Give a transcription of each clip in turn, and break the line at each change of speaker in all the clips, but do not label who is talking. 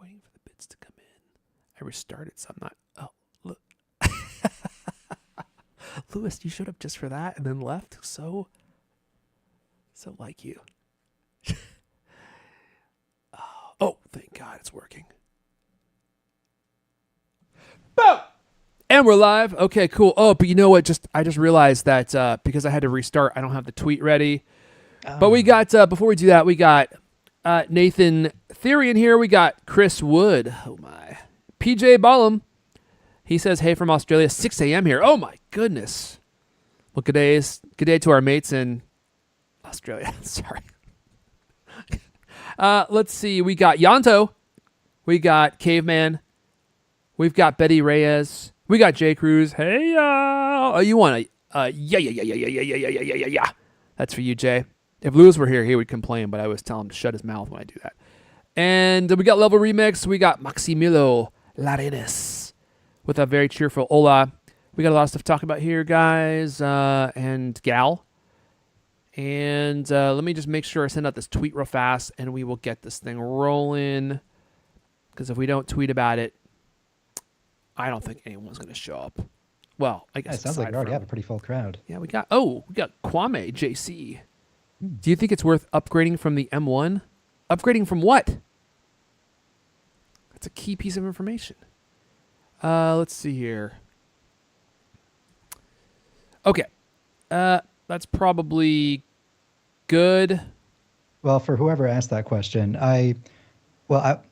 waiting for the bits to come in. I restarted, so I'm not. Oh, look. Lewis, you showed up just for that and then left? So like you. Oh, thank God it's working. Boom! And we're live. Okay, cool. Oh, but you know what? I just realized that because I had to restart, I don't have the tweet ready. Oh. But we got, before we do that, we got Nathan Therian here. We got Chris Wood. Oh, my. PJ Ballum. He says, hey, from Australia, 6 a.m. here. Oh, my goodness. Well, good day to our mates in Australia. Sorry. Let's see. We got Yanto. We got Caveman. We've got Betty Reyes. We got Jay Cruz. Hey, oh, you want a yeah. That's for you, Jay. If Lewis were here, he would complain, but I always tell him to shut his mouth when I do that. And we got Level Remix. We got Maximilo Larenes with a very cheerful hola. We got a lot of stuff to talk about here, guys, and gal. And let me just make sure I send out this tweet real fast, and we will get this thing rolling. Because if we don't tweet about it, I don't think anyone's going to show up. Well, I guess
it sounds like we already have a pretty full crowd.
Yeah, we got Kwame JC. Do you think it's worth upgrading from the M1? Upgrading from what? That's a key piece of information. Let's see here. Okay. That's probably good.
Well, for whoever asked that question,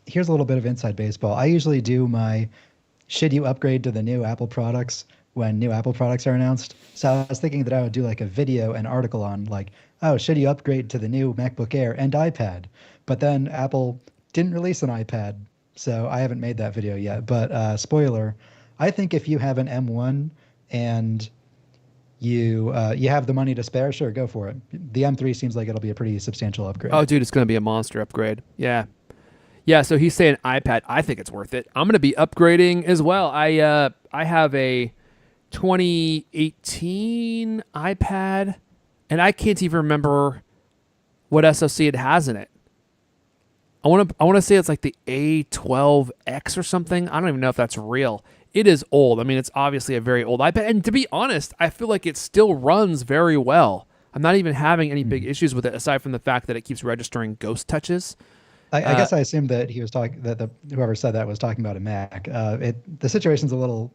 here's a little bit of inside baseball. I usually do my should you upgrade to the new Apple products when new Apple products are announced. So I was thinking that I would do like a video and article on like, oh, should you upgrade to the new MacBook Air and iPad? But then Apple didn't release an iPad, so I haven't made that video yet. But spoiler, I think if you have an M1 and you have the money to spare, sure, go for it. The M3 seems like it'll be a pretty substantial upgrade.
Oh, dude, it's going to be a monster upgrade. Yeah. Yeah, so he's saying iPad. I think it's worth it. I'm going to be upgrading as well. I have a 2018 iPad, and I can't even remember what SoC it has in it. I want to say it's like the A12X or something. I don't even know if that's real. It is old. I mean, it's obviously a very old iPad. And to be honest, I feel like it still runs very well. I'm not even having any big issues with it, aside from the fact that it keeps registering ghost touches.
I guess I assumed that he was talking that whoever said that was talking about a Mac. The situation's a little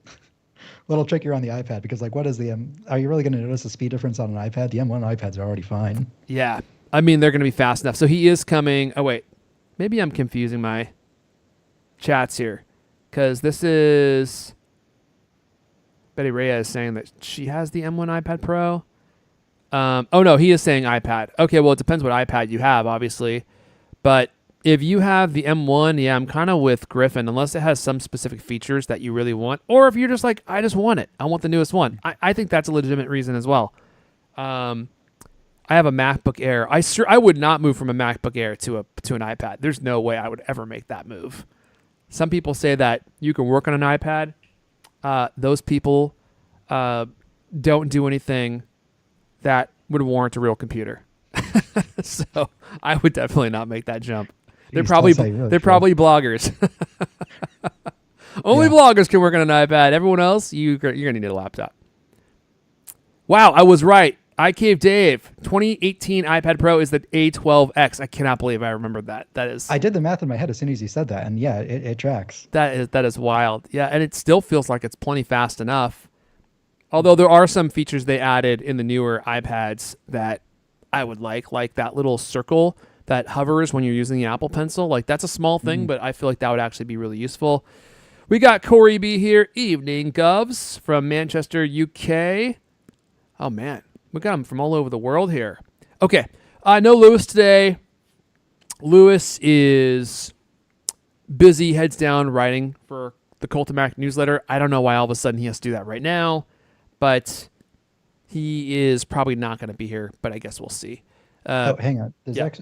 trickier on the iPad because like, what is are you really going to notice a speed difference on an iPad? The M1 iPads are already fine.
Yeah, I mean they're going to be fast enough. So he is coming. Oh wait, maybe I'm confusing my chats here because this is Betty Reyes saying that she has the M1 iPad Pro. Oh no, he is saying iPad. Okay, well it depends what iPad you have, obviously, but if you have the M1, yeah, I'm kind of with Griffin, unless it has some specific features that you really want, or if you're just like, I just want it. I want the newest one. I think that's a legitimate reason as well. I have a MacBook Air. I would not move from a MacBook Air to an iPad. There's no way I would ever make that move. Some people say that you can work on an iPad. Those people don't do anything that would warrant a real computer. So I would definitely not make that jump. They're probably bloggers. Only bloggers can work on an iPad. Everyone else, you're gonna need a laptop. Wow, I was right. iCave Dave, 2018 iPad Pro is the A12X. I cannot believe I remembered that. That is.
I did the math in my head as soon as you said that, and yeah, it tracks.
That is wild. Yeah, and it still feels like it's plenty fast enough. Although there are some features they added in the newer iPads that I would like that little circle that hovers when you're using the Apple Pencil. Like, that's a small thing, but I feel like that would actually be really useful. We got Corey B here. Evening, Govs, from Manchester, UK. Oh, man. We got them from all over the world here. Okay. No Lewis today. Lewis is busy, heads down, writing for the Cult of Mac newsletter. I don't know why all of a sudden he has to do that right now, but he is probably not going to be here, but I guess we'll see.
Hang on.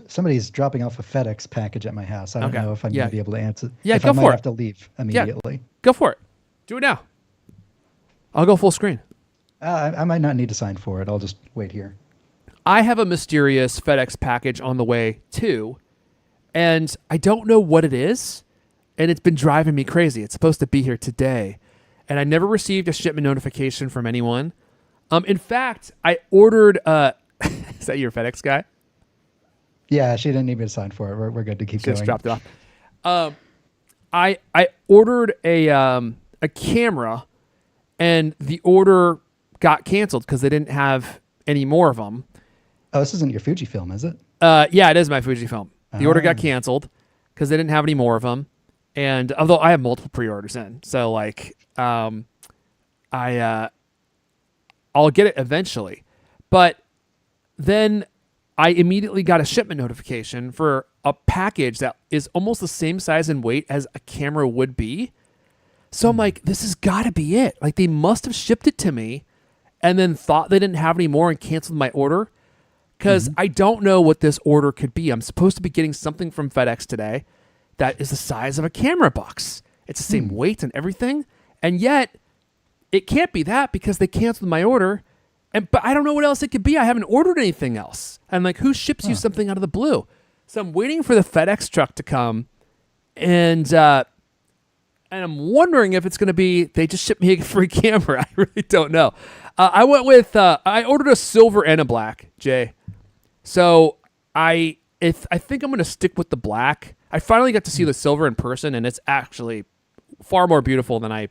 Somebody's dropping off a FedEx package at my house. I don't know if I'm going to be able to answer.
Yeah,
go for it. I might have to leave immediately.
Yeah, go for it. Do it now. I'll go full screen.
I might not need to sign for it. I'll just wait here.
I have a mysterious FedEx package on the way too, and I don't know what it is. and it's been driving me crazy. It's supposed to be here today, and I never received a shipment notification from anyone. In fact, I ordered. Is that your FedEx guy?
Yeah, she didn't need me to sign for it. We're good to keep going.
Just dropped it off. I ordered a camera, and the order got canceled because they didn't have any more of them.
Oh, this isn't your Fujifilm, is it?
Yeah, it is my Fujifilm. The order got canceled because they didn't have any more of them. And although I have multiple pre-orders in, so like, I'll get it eventually. But then I immediately got a shipment notification for a package that is almost the same size and weight as a camera would be. So I'm like, this has got to be it. Like, they must have shipped it to me and then thought they didn't have any more and canceled my order. Because I don't know what this order could be. I'm supposed to be getting something from FedEx today that is the size of a camera box. It's the same weight and everything. And yet, it can't be that because they canceled my order. But I don't know what else it could be. I haven't ordered anything else. And like, who ships you something out of the blue? So I'm waiting for the FedEx truck to come. And I'm wondering if it's going to be, they just shipped me a free camera. I really don't know. I went with, I ordered a silver and a black, Jay. So I think I'm going to stick with the black. I finally got to see the silver in person, and it's actually far more beautiful than I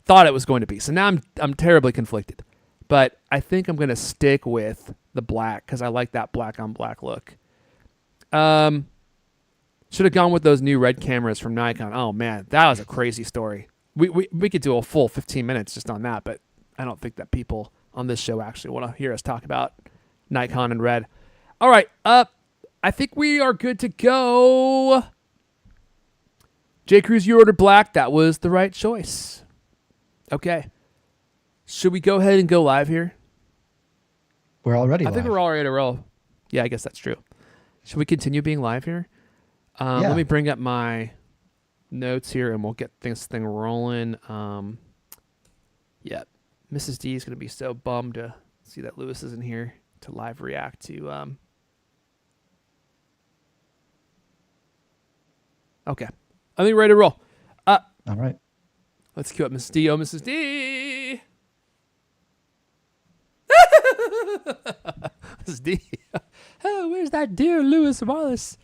thought it was going to be. So now I'm terribly conflicted. But I think I'm going to stick with the black because I like that black on black look. Should have gone with those new red cameras from Nikon. Oh, man, that was a crazy story. We could do a full 15 minutes just on that, but I don't think that people on this show actually want to hear us talk about Nikon and red. All right, I think we are good to go. J. Cruz, you ordered black. That was the right choice. Okay. Should we go ahead and go live here?
We're already live.
I think we're already to roll. Yeah, I guess that's true. Should we continue being live here?
Yeah.
Let me bring up my notes here, and we'll get this thing rolling. Yeah, Mrs. D is going to be so bummed to see that Lewis isn't here to live react to. Okay, I think we're ready to roll.
All right.
Let's cue up Mrs. D. Oh, Mrs. D. Mrs. D. Oh, where's that dear Lewis Wallace?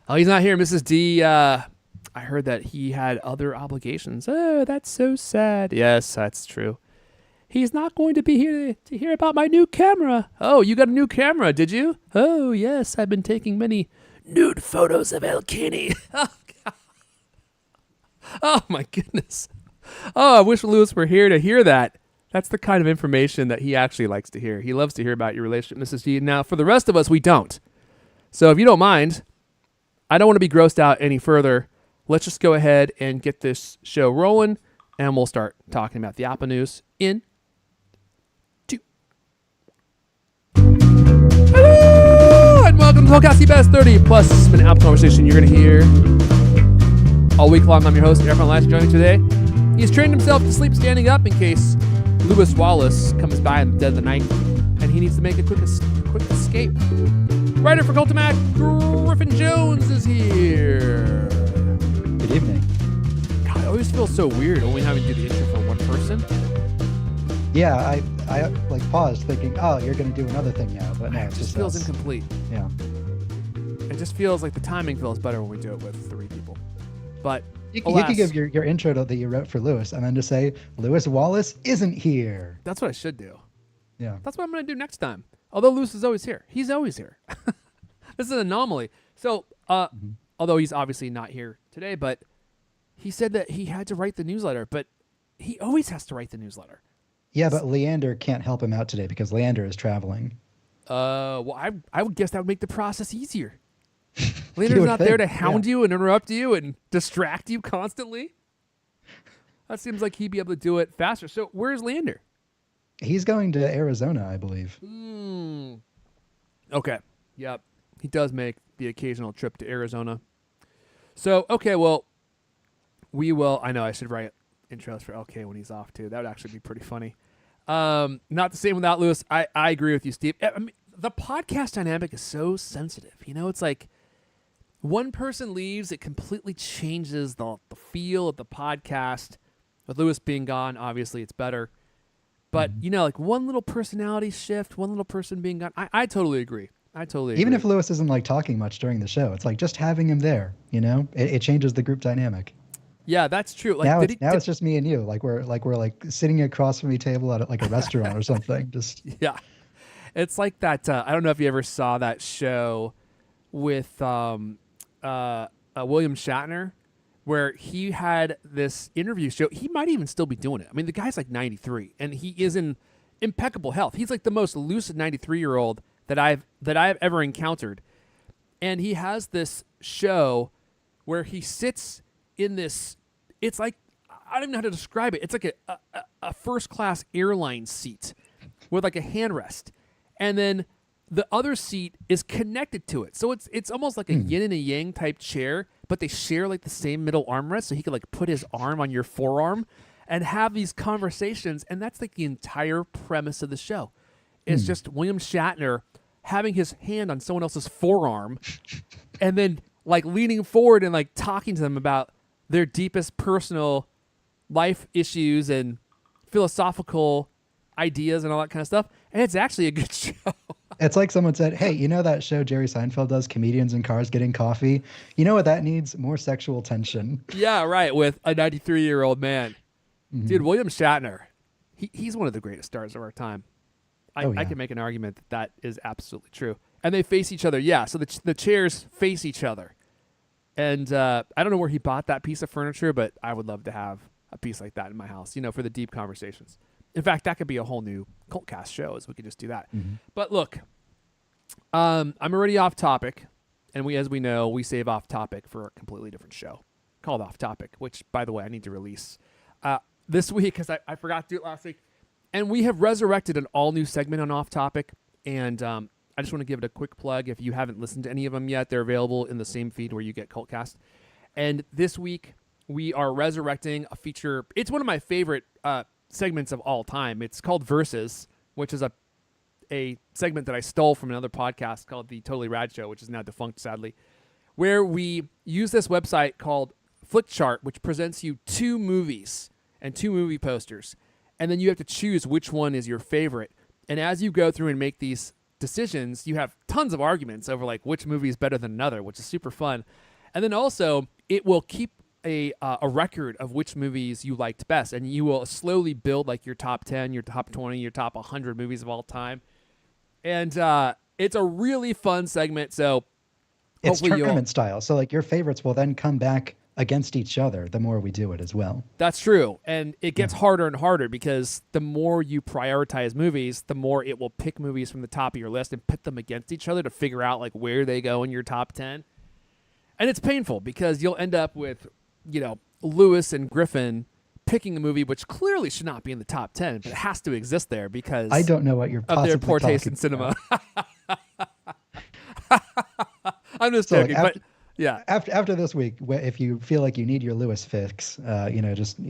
Oh, he's not here, Mrs. D. I heard that he had other obligations. Oh, that's so sad. Yes, that's true. He's not going to be here to hear about my new camera. Oh, you got a new camera, did you? Oh, yes, I've been taking many nude photos of El Kini. Oh, God. Oh, my goodness. Oh, I wish Lewis were here to hear that. That's the kind of information that he actually likes to hear. He loves to hear about your relationship, Mrs. D. Now, for the rest of us, we don't. So if you don't mind, I don't want to be grossed out any further. Let's just go ahead and get this show rolling, and we'll start talking about the Apple news in 2. Hello, and welcome to CultCast POD 30+ minute Apple conversation you're going to hear all week long. I'm your host, Aaron Last, joining today. He's trained himself to sleep standing up in case Lewis Wallace comes by in the dead of the night, and he needs to make a quick escape. Writer for Cultimac, Griffin Jones is here.
Good evening.
God, I always feel so weird only having to do the intro for one person.
Yeah, I like paused thinking, oh, you're going to do another thing now, but no,
It just feels incomplete.
Yeah.
It just feels like the timing feels better when we do it with 3 people. But
You could give your intro that you wrote for Lewis and then just say, Lewis Wallace isn't here.
that's what I should do.
Yeah.
That's what I'm going to do next time. Although Lewis is always here. He's always here. This is an anomaly. So, although he's obviously not here today, but he said that he had to write the newsletter, but he always has to write the newsletter.
Yeah, but Leander can't help him out today because Leander is traveling.
Well, I would guess that would make the process easier. Leander's not there to hound you and interrupt you and distract you constantly. That seems like he'd be able to do it faster. So where's Leander?
He's going to Arizona, I believe.
Okay. Yep. He does make the occasional trip to Arizona. So, okay, well, we will. I know I should write intros for LK when he's off, too. That would actually be pretty funny. Not the same without Lewis. I agree with you, Steve. I mean, the podcast dynamic is so sensitive. You know, it's like one person leaves, it completely changes the feel of the podcast. With Lewis being gone, obviously it's better. But, like one little personality shift, one little person being gone, I totally agree.
Even if Lewis isn't like talking much during the show, it's like just having him there, it changes the group dynamic.
Yeah, that's true. Like
now it's just me and you. Like we're sitting across from a table at like a restaurant or something. Just
yeah, it's like that. I don't know if you ever saw that show with William Shatner, where he had this interview show. He might even still be doing it. I mean, the guy's like 93, and he is in impeccable health. He's like the most lucid 93-year-old that I've ever encountered, and he has this show where he sits in this, it's like, I don't even know how to describe it. It's like a first-class airline seat with like a handrest. And then the other seat is connected to it. So it's almost like a yin and a yang type chair, but they share like the same middle armrest. So he could like put his arm on your forearm and have these conversations. And that's like the entire premise of the show. It's just William Shatner having his hand on someone else's forearm and then like leaning forward and like talking to them about their deepest personal life issues and philosophical ideas and all that kind of stuff. And it's actually a good show.
It's like someone said, hey, you know that show Jerry Seinfeld does, Comedians in Cars Getting Coffee? You know what that needs? More sexual tension.
Yeah, right, with a 93-year-old man. Dude, William Shatner, he's one of the greatest stars of our time. I can make an argument that is absolutely true. And they face each other. Yeah, so the chairs face each other. And I don't know where he bought that piece of furniture, but I would love to have a piece like that in my house, for the deep conversations. In fact, that could be a whole new CultCast show, as we could just do that. But look, I'm already off topic, and as we know, we save off topic for a completely different show called Off Topic, which, by the way, I need to release this week because I forgot to do it last week. And we have resurrected an all-new segment on Off Topic, and I just want to give it a quick plug. If you haven't listened to any of them yet, they're available in the same feed where you get CultCast. And this week, we are resurrecting a feature. It's one of my favorite segments of all time. It's called Versus, which is a segment that I stole from another podcast called The Totally Rad Show, which is now defunct, sadly, where we use this website called Flickchart, which presents you 2 movies and 2 movie posters. And then you have to choose which one is your favorite. And as you go through and make these decisions, you have tons of arguments over like which movie is better than another, which is super fun. And then also it will keep a record of which movies you liked best, and you will slowly build like your top 10, your top 20, your top 100 movies of all time. And it's a really fun segment. So
it's tournament style. So like your favorites will then come back against each other the more we do it as well.
That's true. And it gets harder and harder because the more you prioritize movies, the more it will pick movies from the top of your list and pit them against each other to figure out like where they go in your top 10. And it's painful because you'll end up with, Lewis and Griffin picking a movie which clearly should not be in the top 10, but it has to exist there because
I don't know what you're
of their poor taste in cinema. I'm just joking, but yeah.
After this week, if you feel like you need your Lewis fix, just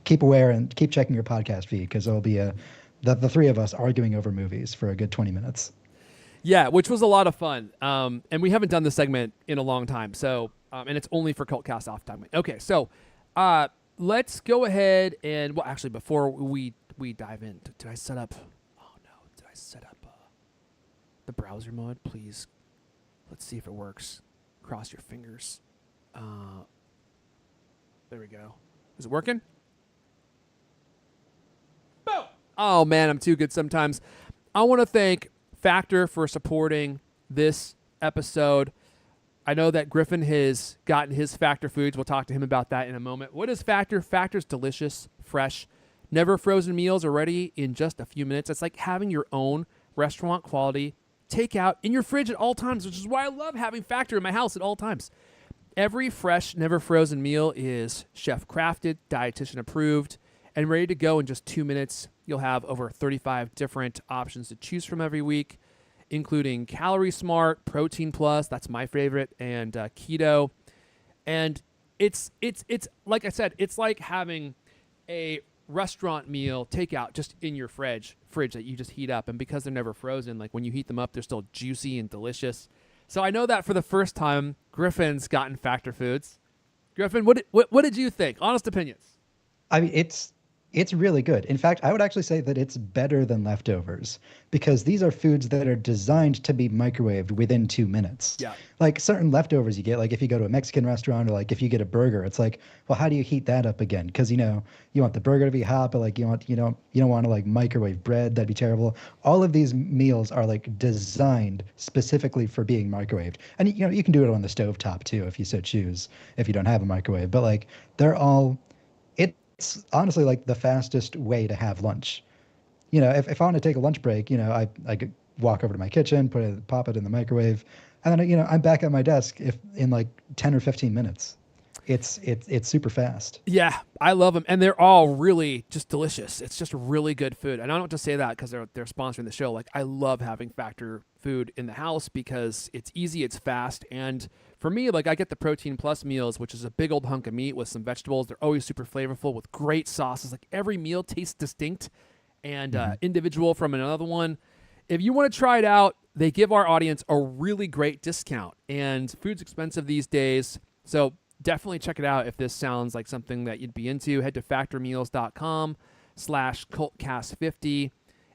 keep aware and keep checking your podcast feed because there'll be the 3 of us arguing over movies for a good 20 minutes.
Yeah, which was a lot of fun. And we haven't done this segment in a long time, so and it's only for CultCast Off Topic. Okay, so let's go ahead and actually before we dive in, did I set up? Oh no, did I set up the browser mode? Please, let's see if it works. Cross your fingers. There we go. Is it working? Boom! Oh man, I'm too good sometimes. I want to thank Factor for supporting this episode. I know that Griffin has gotten his Factor foods. We'll talk to him about that in a moment. What is Factor? Factor's delicious, fresh, never frozen meals are ready in just a few minutes. It's like having your own restaurant quality takeout in your fridge at all times, which is why I love having Factor in my house at all times. Every fresh, never frozen meal is chef crafted, dietitian approved, and ready to go in just 2 minutes. You'll have over 35 different options to choose from every week, including Calorie Smart, Protein Plus, that's my favorite, and Keto. And it's like I said, it's like having a restaurant meal takeout just in your fridge that you just heat up. And because they're never frozen, like when you heat them up, they're still juicy and delicious. So I know that for the first time, Griffin's gotten Factor Foods. Griffin, what did you think? Honest opinions.
I mean, it's really good. In fact, I would actually say that it's better than leftovers because these are foods that are designed to be microwaved within 2 minutes.
Yeah.
Like certain leftovers you get, like if you go to a Mexican restaurant or like if you get a burger, it's like, well, how do you heat that up again? Because you want the burger to be hot, but like you don't want to like microwave bread. That'd be terrible. All of these meals are like designed specifically for being microwaved, and you can do it on the stovetop too if you so choose if you don't have a microwave. But like they're all it's honestly like the fastest way to have lunch. If I want to take a lunch break, I could walk over to my kitchen, pop it in the microwave, and then I'm back at my desk if in like 10 or 15 minutes. It's super fast.
Yeah, I love them, and they're all really just delicious. It's just really good food, and I don't have to say that because they're sponsoring the show. Like I love having Factor food in the house because it's easy, it's fast, and for me, like I get the Protein Plus meals, which is a big old hunk of meat with some vegetables. They're always super flavorful with great sauces. Like every meal tastes distinct and individual from another one. If you want to try it out, they give our audience a really great discount, and food's expensive these days, so definitely check it out if this sounds like something that you'd be into. Head to factormeals.com/CultCast50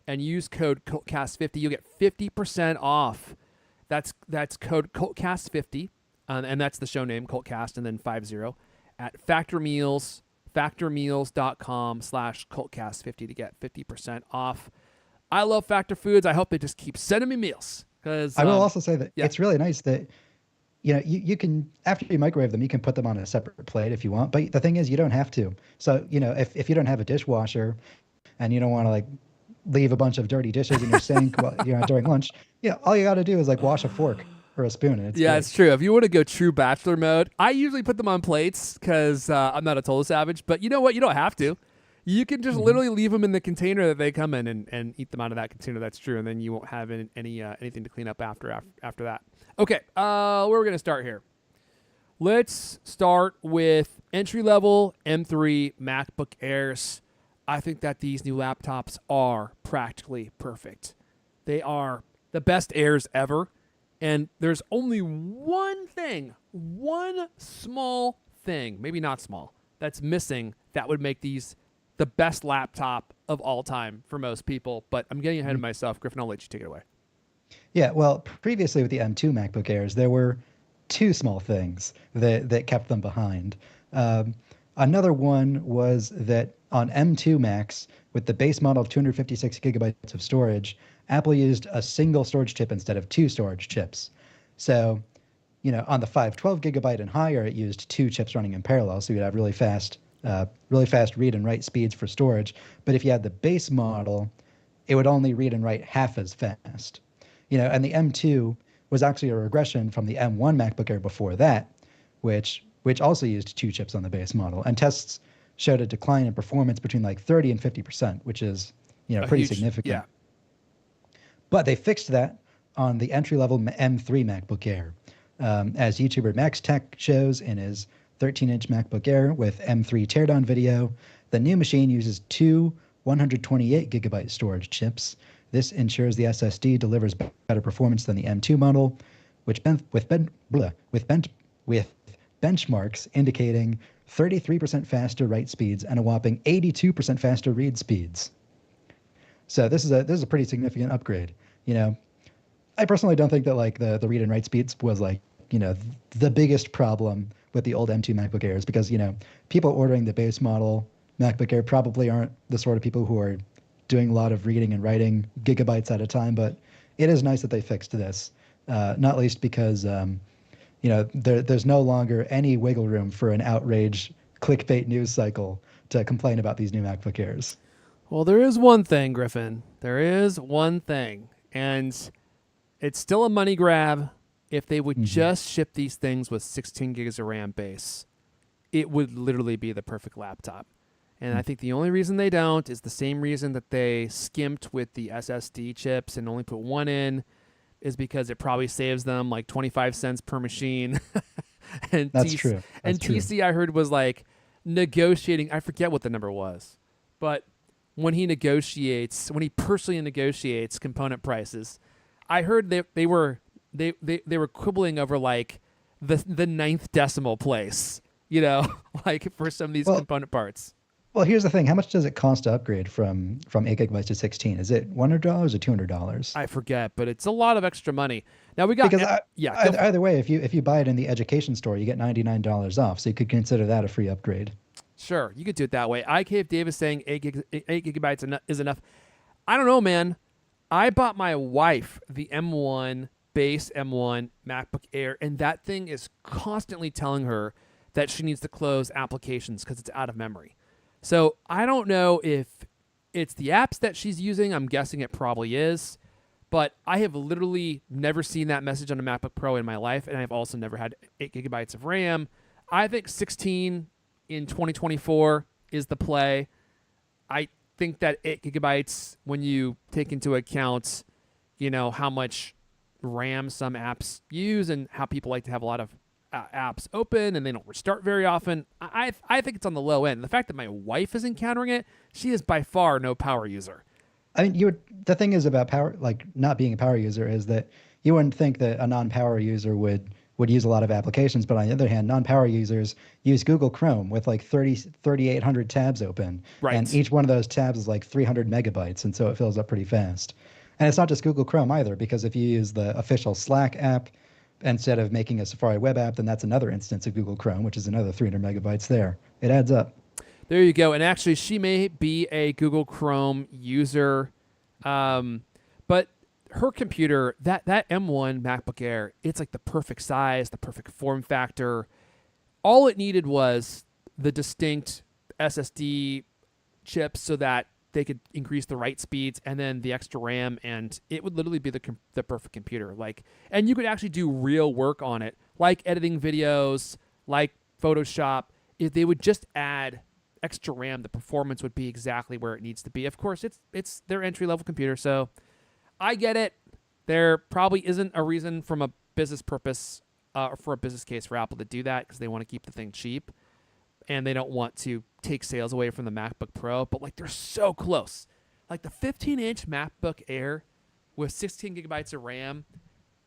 and use code CultCast50. You'll get 50% off. That's code CultCast50, and that's the show name, CultCast, and then 50 at factormeals.com/CultCast50 to get 50% off. I love Factor Foods. I hope they just keep sending me meals. Because
I will also say that it's really nice that you can, after you microwave them, you can put them on a separate plate if you want. But the thing is, you don't have to. So, if you don't have a dishwasher and you don't want to like leave a bunch of dirty dishes in your sink during lunch, all you got to do is like wash a fork or a spoon. And
it's true. If you want to go true bachelor mode, I usually put them on plates because I'm not a total savage. But you know what? You don't have to. You can just literally leave them in the container that they come in and eat them out of that container. That's true. And then you won't have anything to clean up after that. Okay, where we're going to start here. Let's start with entry-level M3 MacBook Airs. I think that these new laptops are practically perfect. They are the best Airs ever. And there's only one small thing, maybe not small, that's missing that would make these the best laptop of all time for most people. But I'm getting ahead of myself. Griffin, I'll let you take it away.
Yeah, well, previously with the M2 MacBook Airs, there were two small things that kept them behind. Another one was that on M2 Macs, with the base model of 256 gigabytes of storage, Apple used a single storage chip instead of two storage chips. So, on the 512 gigabyte and higher, it used two chips running in parallel, so you'd have really fast read and write speeds for storage. But if you had the base model, it would only read and write half as fast. And the M2 was actually a regression from the M1 MacBook Air before that, which also used two chips on the base model. And tests showed a decline in performance between like 30 and 50%, which is pretty significant.
Yeah.
But they fixed that on the entry-level M3 MacBook Air. As YouTuber Max Tech shows in his 13-inch MacBook Air with M3 teardown video, the new machine uses two 128 gigabyte storage chips. This ensures the SSD delivers better performance than the M2 model, with benchmarks indicating 33% faster write speeds and a whopping 82% faster read speeds. So this is a pretty significant upgrade. I personally don't think that like the read and write speeds was like the biggest problem with the old M2 MacBook Airs because people ordering the base model MacBook Air probably aren't the sort of people who are doing a lot of reading and writing gigabytes at a time, but it is nice that they fixed this, not least because, there's no longer any wiggle room for an outrage clickbait news cycle to complain about these new MacBook Airs.
Well, there is one thing, Griffin. There is one thing, and it's still a money grab. If they would just ship these things with 16 gigs of RAM base, it would literally be the perfect laptop. And I think the only reason they don't is the same reason that they skimped with the SSD chips and only put one in is because it probably saves them like 25 cents per machine. And
That's true.
And TC, I heard, was like negotiating. I forget what the number was. But when he personally negotiates component prices, I heard they were they were quibbling over like the ninth decimal place, like for some of these
Well,
component parts.
well, here's the thing. How much does it cost to upgrade from 8 GB to 16? Is it $100 or $200?
I forget, but it's a lot of extra money. Now we got
Because
yeah, go for it.
either way, if you buy it in the education store, you get $99 off. So you could consider that a free upgrade.
Sure, you could do it that way. IKF Davis saying 8 gigabytes is enough. I don't know, man. I bought my wife the M1 base M1 MacBook Air, and that thing is constantly telling her that she needs to close applications because it's out of memory. So I don't know if it's the apps that she's using. I'm guessing it probably is. But I have literally never seen that message on a MacBook Pro in my life, and I've also never had 8 gigabytes of RAM. I think 16 in 2024 is the play. I think that 8 gigabytes, when you take into account, how much RAM some apps use and how people like to have a lot of apps open and they don't restart very often, I think it's on the low end. The fact that my wife is encountering it, she is by far no power user.
I mean, the thing is about power, like not being a power user, is that you wouldn't think that a non-power user would use a lot of applications, but on the other hand, non-power users use Google Chrome with like 3,800 tabs open.
Right.
And each one of those tabs is like 300 megabytes, and so it fills up pretty fast. And it's not just Google Chrome either, because if you use the official Slack app instead of making a Safari web app, then that's another instance of Google Chrome, which is another 300 megabytes there. It adds up.
There you go. And actually, she may be a Google Chrome user, but her computer, that M1 MacBook Air, it's like the perfect size, the perfect form factor. All it needed was the distinct SSD chips so that they could increase the write speeds, and then the extra RAM, and it would literally be the perfect computer. And you could actually do real work on it, like editing videos, like Photoshop. If they would just add extra RAM, the performance would be exactly where it needs to be. Of course, it's their entry-level computer, so I get it. There probably isn't a reason from a business purpose or for a business case for Apple to do that, because they want to keep the thing cheap and they don't want to take sales away from the MacBook Pro. But they're so close. Like the 15-inch MacBook Air with 16 gigabytes of RAM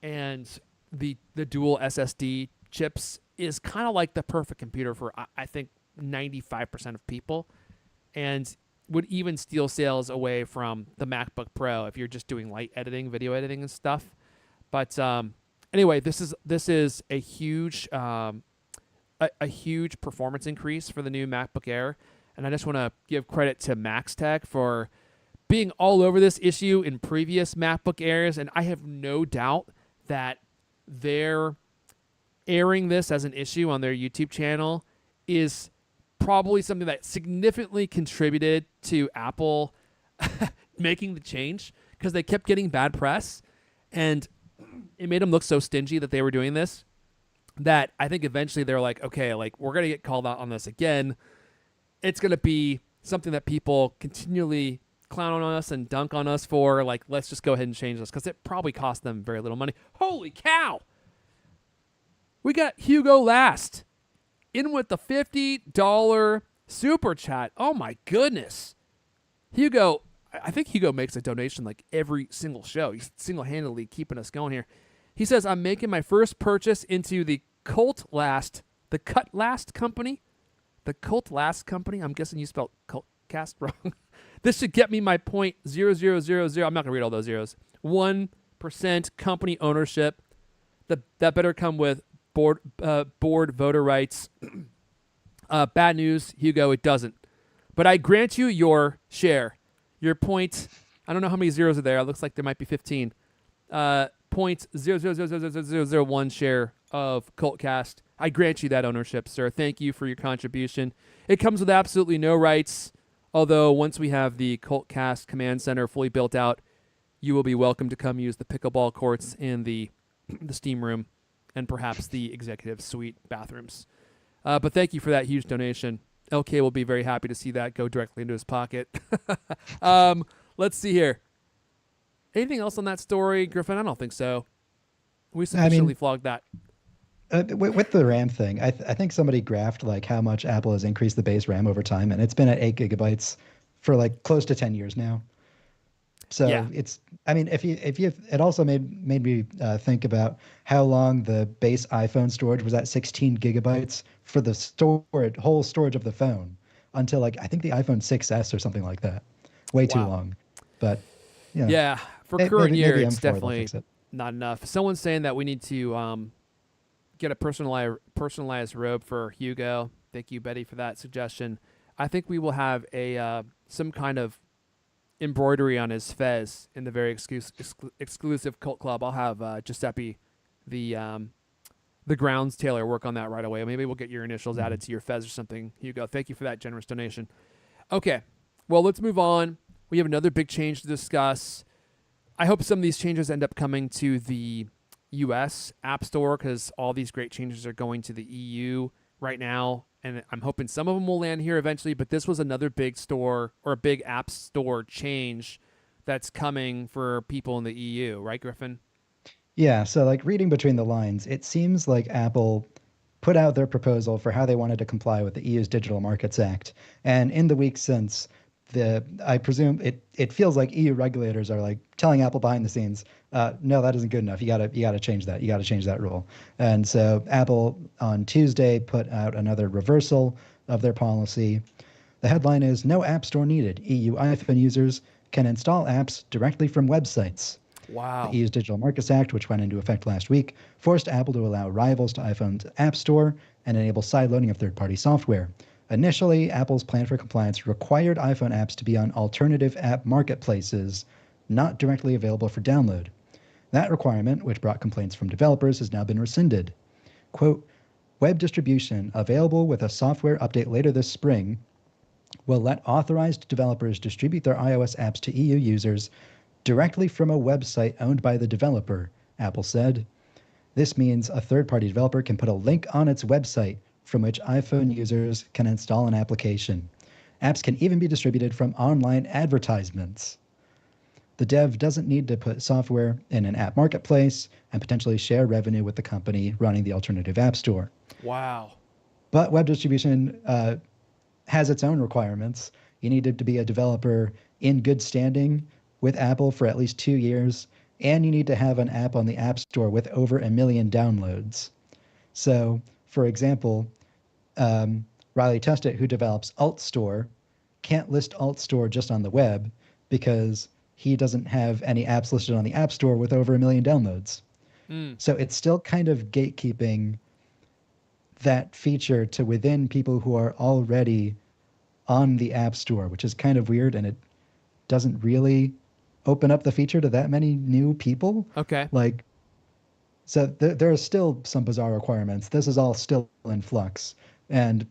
and the dual SSD chips is kind of like the perfect computer for, I think, 95% of people, and would even steal sales away from the MacBook Pro if you're just doing light editing, video editing and stuff. But anyway, this is a huge a huge performance increase for the new MacBook Air, and I just want to give credit to MaxTech for being all over this issue in previous MacBook Airs, and I have no doubt that they're airing this as an issue on their YouTube channel is probably something that significantly contributed to Apple making the change, because they kept getting bad press, and it made them look so stingy that they were doing this, that I think eventually they're like, okay, we're going to get called out on this again. It's going to be something that people continually clown on us and dunk on us for. Let's just go ahead and change this, because it probably cost them very little money. Holy cow! We got Hugo last in with the $50 super chat. Oh my goodness. Hugo, I think Hugo makes a donation every single show. He's single-handedly keeping us going here. He says, I'm making my first purchase into the CultLast company. The CultLast company. I'm guessing you spelled CultCast wrong. This should get me my .0000. I'm not going to read all those zeros. 1% company ownership. That better come with board voter rights. Bad news, Hugo, it doesn't. But I grant you your share. Your point, I don't know how many zeros are there. It looks like there might be 15. .0000001 share of CultCast. I grant you that ownership, sir. Thank you for your contribution. It comes with absolutely no rights, although once we have the CultCast command center fully built out, you will be welcome to come use the pickleball courts and the steam room and perhaps the executive suite bathrooms. But thank you for that huge donation. LK will be very happy to see that go directly into his pocket. Let's see here. Anything else on that story, Griffin? I don't think so. We sufficiently flogged that.
With the RAM thing, I think somebody graphed how much Apple has increased the base RAM over time, and it's been at 8 gigabytes for close to 10 years now. So
Yeah.
it's, I mean, if you, it also made me think about how long the base iPhone storage was at 16 gigabytes for the whole storage of the phone until like I think the iPhone 6S or something like that. Way too
Wow.
long. But you know,
Yeah. For current year,
maybe
it's
M4 they'll
definitely
fix it.
not enough. Someone's saying that we need to get a personalized robe for Hugo. Thank you, Betty, for that suggestion. I think we will have a some kind of embroidery on his fez in the very exclusive Cult Club. I'll have Giuseppe, the grounds tailor, work on that right away. Maybe we'll get your initials
Mhm.
added to your fez or something. Hugo, thank you for that generous donation. Okay, well, let's move on. We have another big change to discuss. I hope some of these changes end up coming to the US App Store because all these great changes are going to the EU right now. And I'm hoping some of them will land here eventually. But this was another big store or a big App Store change that's coming for people in the EU, right, Griffin?
Yeah, so like reading between the lines, it seems like Apple put out their proposal for how they wanted to comply with the EU's Digital Markets Act. And in the weeks since, I presume it feels like EU regulators are like telling Apple behind the scenes, no, that isn't good enough. You gotta change that. You gotta change that rule. And so Apple on Tuesday put out another reversal of their policy. The headline is No App Store Needed. EU iPhone users can install apps directly from websites. The
Wow.
EU's Digital Markets Act, which went into effect last week, forced Apple to allow rivals to iPhone's App Store and enable sideloading of third-party software. Initially, Apple's plan for compliance required iPhone apps to be on alternative app marketplaces, not directly available for download. That requirement, which brought complaints from developers, has now been rescinded. Quote, web distribution available with a software update later this spring will let authorized developers distribute their iOS apps to EU users directly from a website owned by the developer, Apple said. This means a third party developer can put a link on its website from which iPhone users can install an application. Apps can even be distributed from online advertisements. The dev doesn't need to put software in an app marketplace and potentially share revenue with the company running the alternative app store.
Wow.
But web distribution has its own requirements. You need to be a developer in good standing with Apple for at least 2 years, and you need to have an app on the App Store with over 1 million downloads. So, for example, Riley Testett, who develops Alt Store, can't list Alt Store just on the web because he doesn't have any apps listed on the App Store with over 1 million downloads.
Mm.
So it's still kind of gatekeeping that feature to within people who are already on the App Store, which is kind of weird, and it doesn't really open up the feature to that many new people.
Okay.
Like, so there are still some bizarre requirements. This is all still in flux. And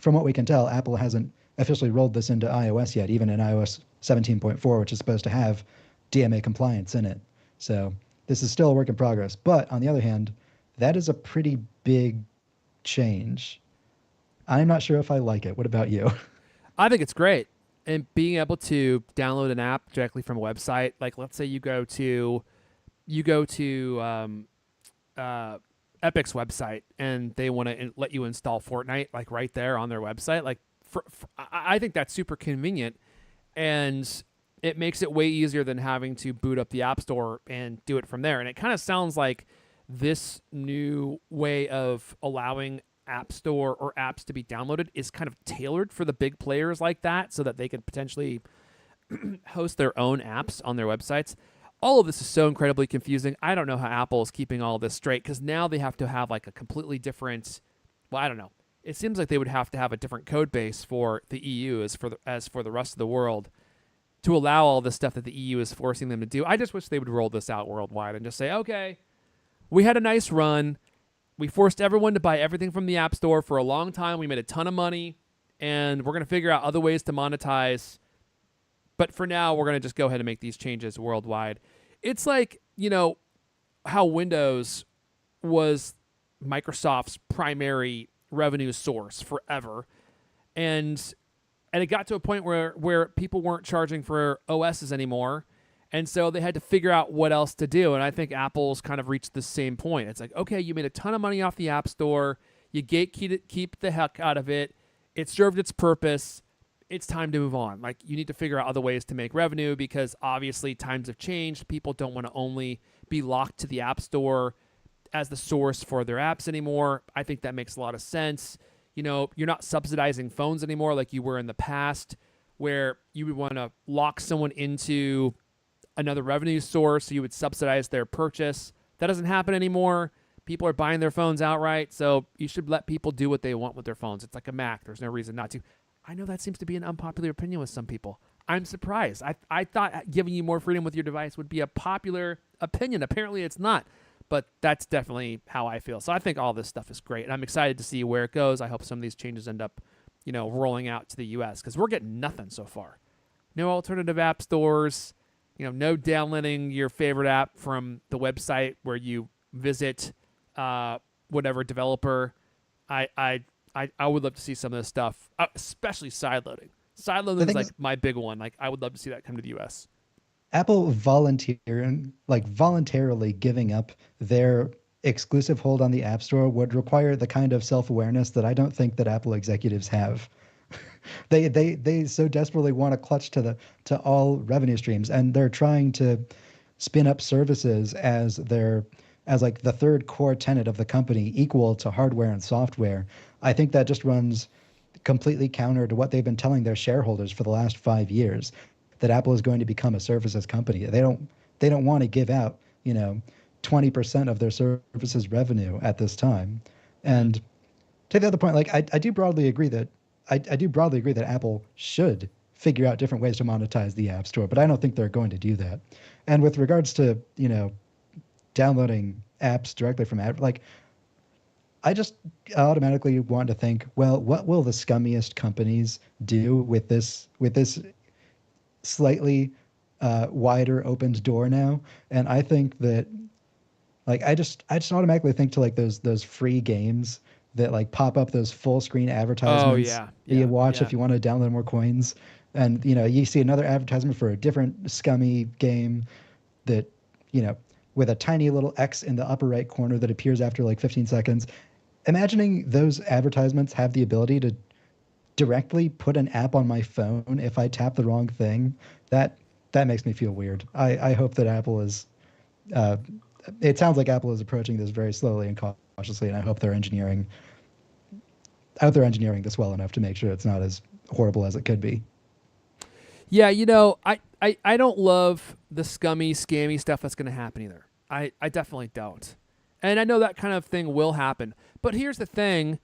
from what we can tell, Apple hasn't officially rolled this into iOS yet, even in iOS 17.4, which is supposed to have DMA compliance in it. So this is still a work in progress. But on the other hand, that is a pretty big change. I'm not sure if I like it. What about you?
I think it's great. And being able to download an app directly from a website, like let's say you go to uh, Epic's website and they want to let you install Fortnite like right there on their website. Like, I think that's super convenient, and it makes it way easier than having to boot up the App Store and do it from there. And it kind of sounds like this new way of allowing App Store or apps to be downloaded is kind of tailored for the big players like that, so that they could potentially host their own apps on their websites. All of this is so incredibly confusing. I don't know how Apple is keeping all of this straight because now they have to have like a completely different. Well, I don't know. It seems like they would have to have a different code base for the EU as for the rest of the world to allow all the stuff that the EU is forcing them to do. I just wish they would roll this out worldwide and just say, okay, we had a nice run. We forced everyone to buy everything from the App Store for a long time. We made a ton of money, and we're going to figure out other ways to monetize. But for now, we're going to just go ahead and make these changes worldwide. It's like, how Windows was Microsoft's primary revenue source forever. And it got to a point where people weren't charging for OSs anymore. And so they had to figure out what else to do. And I think Apple's kind of reached the same point. It's like, okay, you made a ton of money off the App Store. You gatekeep the heck out of it. It served its purpose. it's time to move on. Like, you need to figure out other ways to make revenue, because obviously times have changed. People don't want to only be locked to the App Store as the source for their apps anymore. I think that makes a lot of sense. You know, you're not subsidizing phones anymore like you were in the past, where you would want to lock someone into another revenue source, so you would subsidize their purchase. That doesn't happen anymore. People are buying their phones outright, so you should let people do what they want with their phones. It's like a Mac. There's no reason not to. I know that seems to be an unpopular opinion with some people. I'm surprised. I thought giving you more freedom with your device would be a popular opinion. Apparently it's not, but that's definitely how I feel. So I think all this stuff is great, and I'm excited to see where it goes. I hope some of these changes end up, rolling out to the U.S., because we're getting nothing so far. No alternative app stores, no downloading your favorite app from the website where you visit whatever developer. I would love to see some of this stuff, especially sideloading. Sideloading is like my big one. Like, I would love to see that come to the U.S.
Apple voluntarily giving up their exclusive hold on the App Store would require the kind of self-awareness that I don't think that Apple executives have. They so desperately want to clutch to all revenue streams, and they're trying to spin up services as like the third core tenet of the company, equal to hardware and software. I think that just runs completely counter to what they've been telling their shareholders for the last 5 years, that Apple is going to become a services company. They don't want to give out 20% of their services revenue at this time. And to the other point, like, I do broadly agree that Apple should figure out different ways to monetize the App Store, but I don't think they're going to do that. And with regards to downloading apps directly from I just automatically want to think, well, what will the scummiest companies do with this slightly wider opened door now? And I think that, like, I just automatically think to like those free games that like pop up those full screen advertisements that you watch if you want to download more coins. And you see another advertisement for a different scummy game that with a tiny little X in the upper right corner that appears after like 15 seconds. Imagining those advertisements have the ability to directly put an app on my phone if I tap the wrong thing, that makes me feel weird. I hope that Apple is, it sounds like Apple is approaching this very slowly and cautiously, and I hope they're engineering this well enough to make sure it's not as horrible as it could be.
Yeah, I don't love the scummy, scammy stuff that's going to happen either. I definitely don't. And I know that kind of thing will happen. But here's the thing.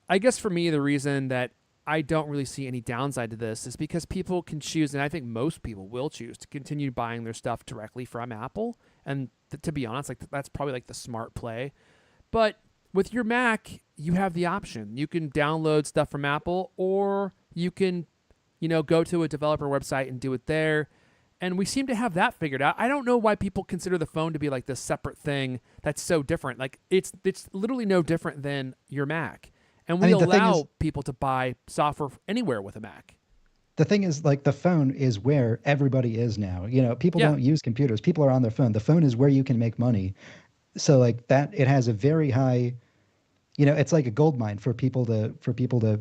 I guess for me, the reason that I don't really see any downside to this is because people can choose, and I think most people will choose, to continue buying their stuff directly from Apple. And to be honest, like, that's probably like the smart play. But with your Mac, you have the option. You can download stuff from Apple, or you can go to a developer website and do it there. And we seem to have that figured out. I don't know why people consider the phone to be like this separate thing that's so different. Like, it's literally no different than your Mac. And we allow people to buy software anywhere with a Mac.
The thing is, like, the phone is where everybody is now. People don't use computers. People are on their phone. The phone is where you can make money. So like that, it has a very high, it's like a gold mine for people to,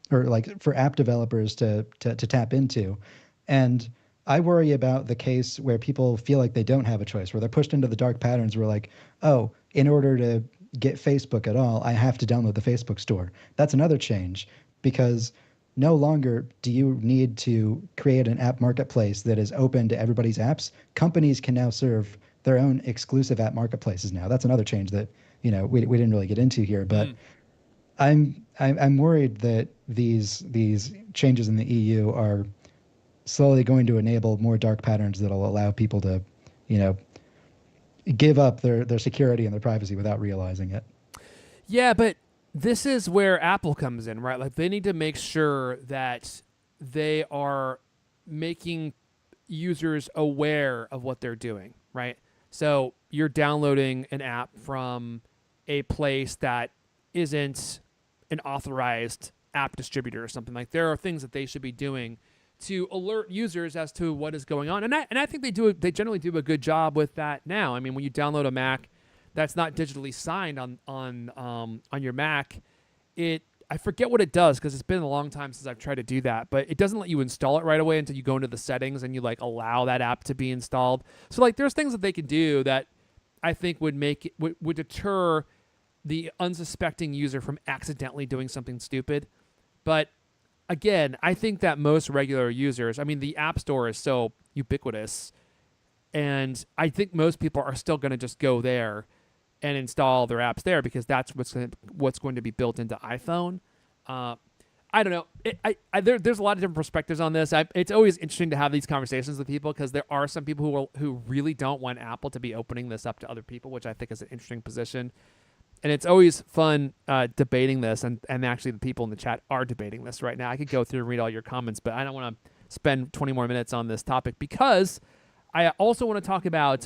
or like for app developers to tap into. And I worry about the case where people feel like they don't have a choice, where they're pushed into the dark patterns where, like, oh, in order to get Facebook at all, I have to download the Facebook store. That's another change, because no longer do you need to create an app marketplace that is open to everybody's apps. Companies can now serve their own exclusive app marketplaces now. That's another change that, we didn't really get into here, but I'm worried that these changes in the EU are slowly going to enable more dark patterns that'll allow people to, give up their security and their privacy without realizing it.
Yeah, but this is where Apple comes in, right? Like, they need to make sure that they are making users aware of what they're doing, right? So you're downloading an app from a place that isn't an authorized app distributor or something. Like, there are things that they should be doing to alert users as to what is going on. And I think they generally do a good job with that now. I mean, when you download a Mac that's not digitally signed on your Mac, it I forget what it does because it's been a long time since I've tried to do that, but it doesn't let you install it right away until you go into the settings and you like allow that app to be installed. So like there's things that they can do that I think would make it, would deter the unsuspecting user from accidentally doing something stupid. But again, I think that most regular users, I mean, the App Store is so ubiquitous, and I think most people are still going to just go there and install their apps there because that's what's going to be built into iPhone. I don't know. There's a lot of different perspectives on this. It's always interesting to have these conversations with people because there are some people who really don't want Apple to be opening this up to other people, which I think is an interesting position. And it's always fun debating this, and actually the people in the chat are debating this right now. I could go through and read all your comments, but I don't want to spend 20 more minutes on this topic because I also want to talk about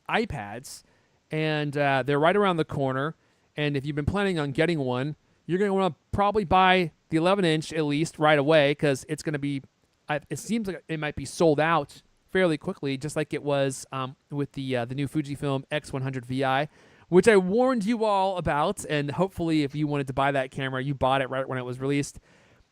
iPads. And they're right around the corner. And if you've been planning on getting one, you're going to want to probably buy the 11-inch at least right away because it's going to be, it seems like it might be sold out fairly quickly, just like it was with the new Fujifilm X100 VI, which I warned you all about. And hopefully if you wanted to buy that camera, you bought it right when it was released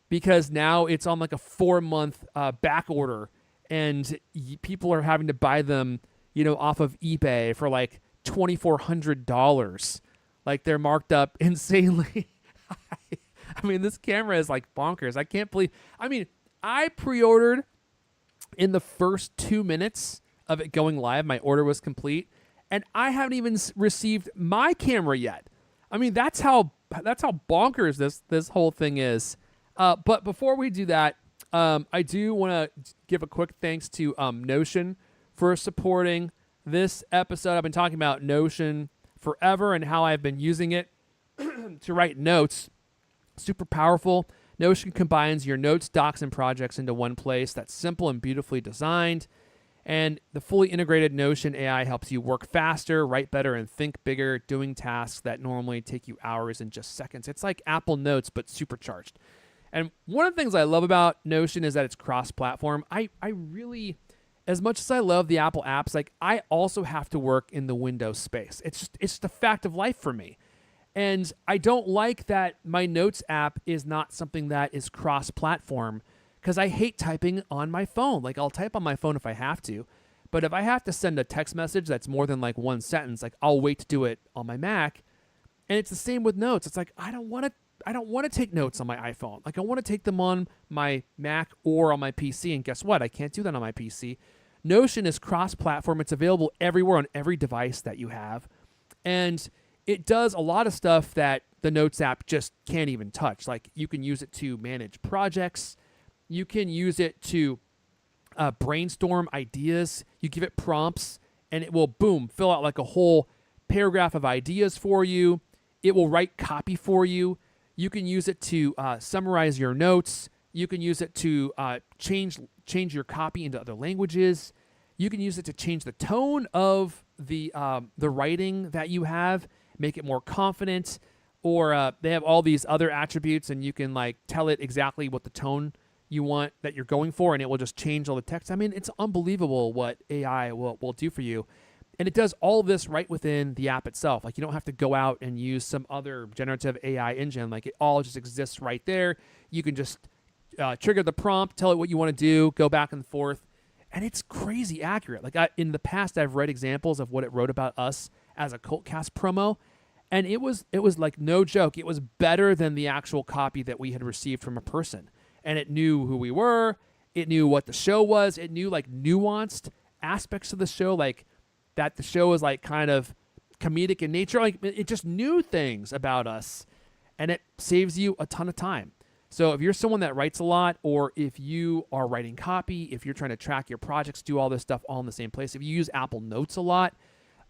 because now it's on like a 4-month back order. And people are having to buy them, off of eBay for like $2,400. Like they're marked up insanely. I mean, this camera is like bonkers. I can't believe. I mean, I pre-ordered in the first 2 minutes of it going live. My order was complete, and I haven't even received my camera yet. I mean, that's how bonkers this whole thing is. But before we do that, I do want to give a quick thanks to Notion for supporting this episode. I've been talking about Notion forever and how I've been using it to write notes. Super powerful. Notion combines your notes, docs, and projects into one place that's simple and beautifully designed. And the fully integrated Notion AI helps you work faster, write better, and think bigger, doing tasks that normally take you hours in just seconds. It's like Apple Notes, but supercharged. And one of the things I love about Notion is that it's cross-platform. I really, as much as I love the Apple apps, like I also have to work in the Windows space. It's just a fact of life for me. And I don't like that my Notes app is not something that is cross-platform because I hate typing on my phone. Like I'll type on my phone if I have to, but if I have to send a text message that's more than like one sentence, like I'll wait to do it on my Mac. And it's the same with notes. It's like I don't want to take notes on my iPhone. Like I want to take them on my Mac or on my PC. And guess what? I can't do that on my PC. Notion is cross-platform. It's available everywhere on every device that you have. And it does a lot of stuff that the Notes app just can't even touch. Like you can use it to manage projects. You can use it to brainstorm ideas. You give it prompts and it will, boom, fill out like a whole paragraph of ideas for you. It will write copy for you. You can use it to summarize your notes. You can use it to change your copy into other languages. You can use it to change the tone of the writing that you have, make it more confident. Or they have all these other attributes, and you can like tell it exactly what the tone you want that you're going for, and it will just change all the text. I mean, it's unbelievable what AI will do for you. And it does all of this right within the app itself. Like you don't have to go out and use some other generative AI engine. Like it all just exists right there. You can just trigger the prompt, tell it what you want to do, go back and forth. And it's crazy accurate. Like in the past, I've read examples of what it wrote about us as a CultCast promo. And it was like no joke. It was better than the actual copy that we had received from a person. And it knew who we were. It knew what the show was. It knew like nuanced aspects of the show, like that the show is like kind of comedic in nature. Like it just knew things about us, and it saves you a ton of time. So if you're someone that writes a lot, or if you are writing copy, if you're trying to track your projects, do all this stuff all in the same place, if you use Apple Notes a lot,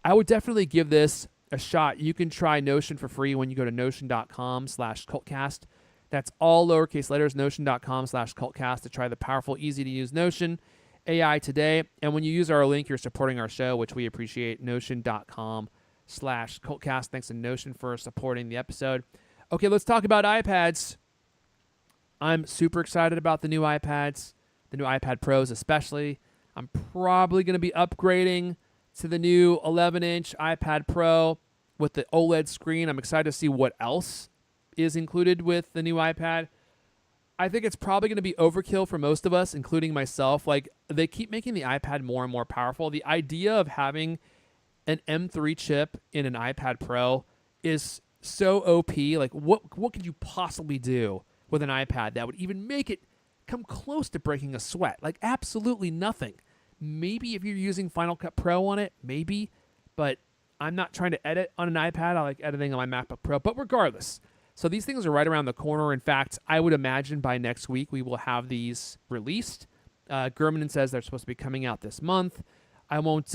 I would definitely give this a shot. You can try Notion for free when you go to notion.com/cultcast. That's all lowercase letters, notion.com/cultcast to try the powerful, easy to use Notion AI today. And when you use our link, you're supporting our show, which we appreciate. Notion.com/cultcast. Thanks to Notion for supporting the episode. Okay, let's talk about iPads. I'm super excited about the new iPads, the new iPad Pros especially. I'm probably going to be upgrading to the new 11-inch iPad Pro with the OLED screen. I'm excited to see what else is included with the new iPad. I think it's probably going to be overkill for most of us, including myself. Like, they keep making the iPad more and more powerful. The idea of having an M3 chip in an iPad Pro is so OP. Like, what could you possibly do with an iPad that would even make it come close to breaking a sweat? Like, absolutely nothing. Maybe if you're using Final Cut Pro on it, maybe. But I'm not trying to edit on an iPad. I like editing on my MacBook Pro. But regardless, so these things are right around the corner. In fact, I would imagine by next week we will have these released. Gurman says they're supposed to be coming out this month. I won't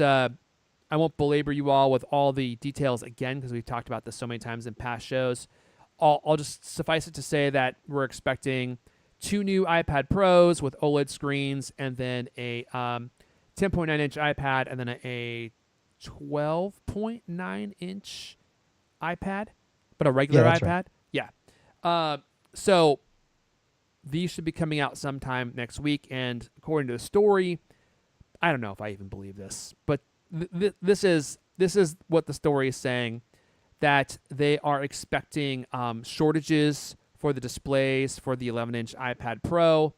belabor you all with all the details again because we've talked about this so many times in past shows. I'll just suffice it to say that we're expecting 2 new iPad Pros with OLED screens, and then a 10.9-inch iPad, and then a 12.9-inch iPad, but a regular iPad.
Right.
Yeah. So these should be coming out sometime next week, and according to the story, I don't know if I even believe this, but this is what the story is saying, that they are expecting shortages for the displays for the 11-inch iPad Pro,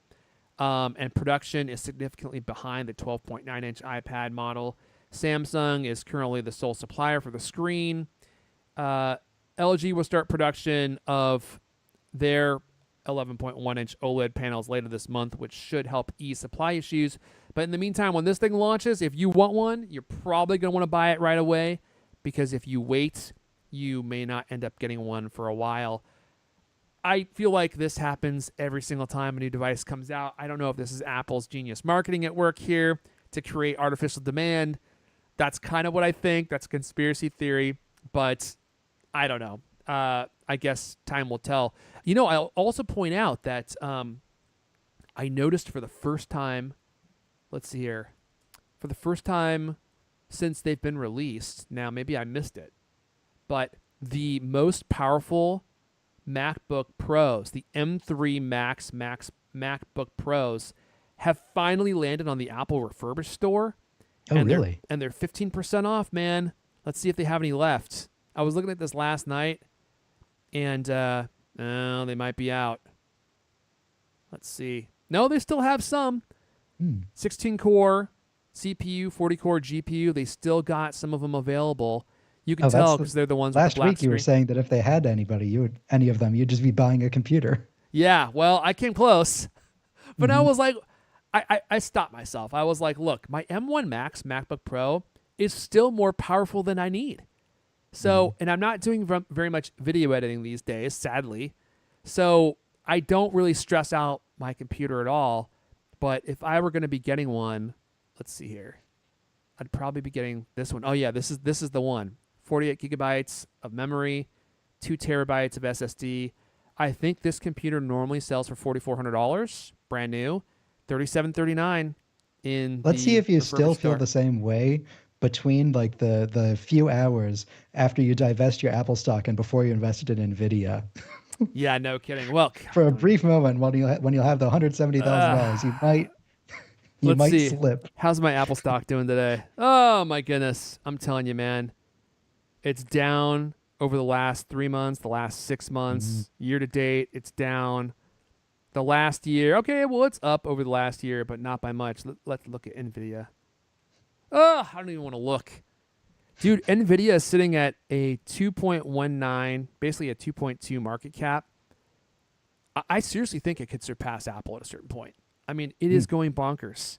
and production is significantly behind the 12.9-inch iPad model. Samsung is currently the sole supplier for the screen. LG will start production of their 11.1-inch OLED panels later this month, which should help ease supply issues. But in the meantime, when this thing launches, if you want one, you're probably going to want to buy it right away, because if you wait, you may not end up getting one for a while. I feel like this happens every single time a new device comes out. I don't know if this is Apple's genius marketing at work here to create artificial demand. That's kind of what I think. That's a conspiracy theory, but I don't know. I guess time will tell. I'll also point out that I noticed for the first time, let's see here, for the first time since they've been released, now maybe I missed it, but the most powerful MacBook Pros, the M3 MacBook Pros, have finally landed on the Apple refurbished store.
Oh, really?
And they're 15% off, man. Let's see if they have any left. I was looking at this last night, and they might be out. Let's see. No, they still have some. 16-core CPU, 40-core GPU. They still got some of them available. You can tell because they're the ones with the black
Last week you were
screen.
saying that if they had any of them, you'd just be buying a computer.
Yeah, well, I came close. But I was like, I stopped myself. I was like, look, my M1 Max MacBook Pro is still more powerful than I need. So, and I'm not doing very much video editing these days, sadly. So I don't really stress out my computer at all. But if I were going to be getting one, let's see here, I'd probably be getting this one. Oh yeah, this is the one. 48 gigabytes of memory, 2 terabytes of SSD. I think this computer normally sells for $4,400, brand new, $3,739 in.
Let's see if you still feel
store.
the same way between like the few hours after you divest your Apple stock and before you invested in Nvidia.
Yeah, no kidding. Well,
For a brief moment, when you'll have the $170,000, you might slip.
How's my Apple stock doing today? Oh my goodness, I'm telling you, man, it's down over the last 3 months, the last 6 months, year to date. It's down. The last year, okay, well, it's up over the last year, but not by much. Let's look at Nvidia. Oh, I don't even want to look. Dude, Nvidia is sitting at a 2.19, basically a 2.2 market cap. I seriously think it could surpass Apple at a certain point. I mean, it is going bonkers.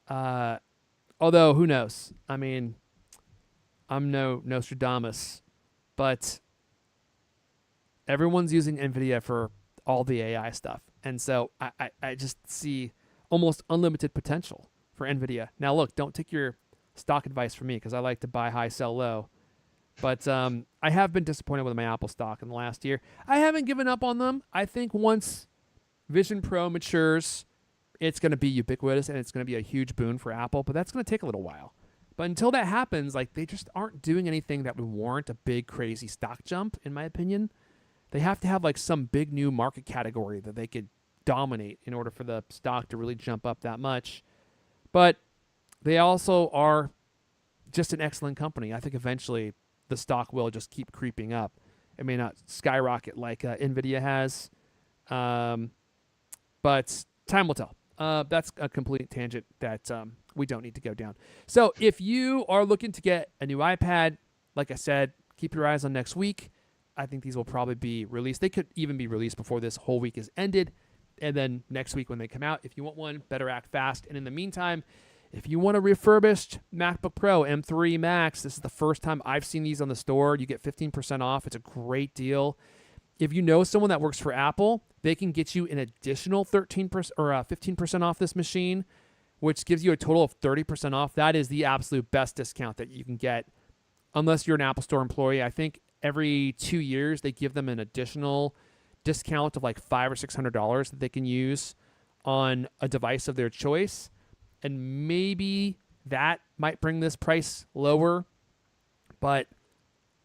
Although, who knows? I mean, I'm no Nostradamus, but everyone's using Nvidia for all the AI stuff. And so I just see almost unlimited potential for Nvidia. Now, look, don't take your stock advice from me because I like to buy high, sell low. But I have been disappointed with my Apple stock in the last year. I haven't given up on them. I think once Vision Pro matures, it's going to be ubiquitous and it's going to be a huge boon for Apple, but that's going to take a little while. But until that happens, like, they just aren't doing anything that would warrant a big, crazy stock jump, in my opinion. They have to have like some big new market category that they could dominate in order for the stock to really jump up that much. But they also are just an excellent company. I think eventually the stock will just keep creeping up. It may not skyrocket like NVIDIA has. But time will tell. That's a complete tangent that we don't need to go down. So if you are looking to get a new iPad, like I said, keep your eyes on next week. I think these will probably be released. They could even be released before this whole week is ended. And then next week when they come out, if you want one, better act fast. And in the meantime, if you want a refurbished MacBook Pro M3 Max, this is the first time I've seen these on the store. You get 15% off. It's a great deal. If you know someone that works for Apple, they can get you an additional 13% or 15% off this machine, which gives you a total of 30% off. That is the absolute best discount that you can get, unless you're an Apple Store employee. I think every 2 years they give them an additional discount of like $500 or $600 that they can use on a device of their choice, and maybe that might bring this price lower. But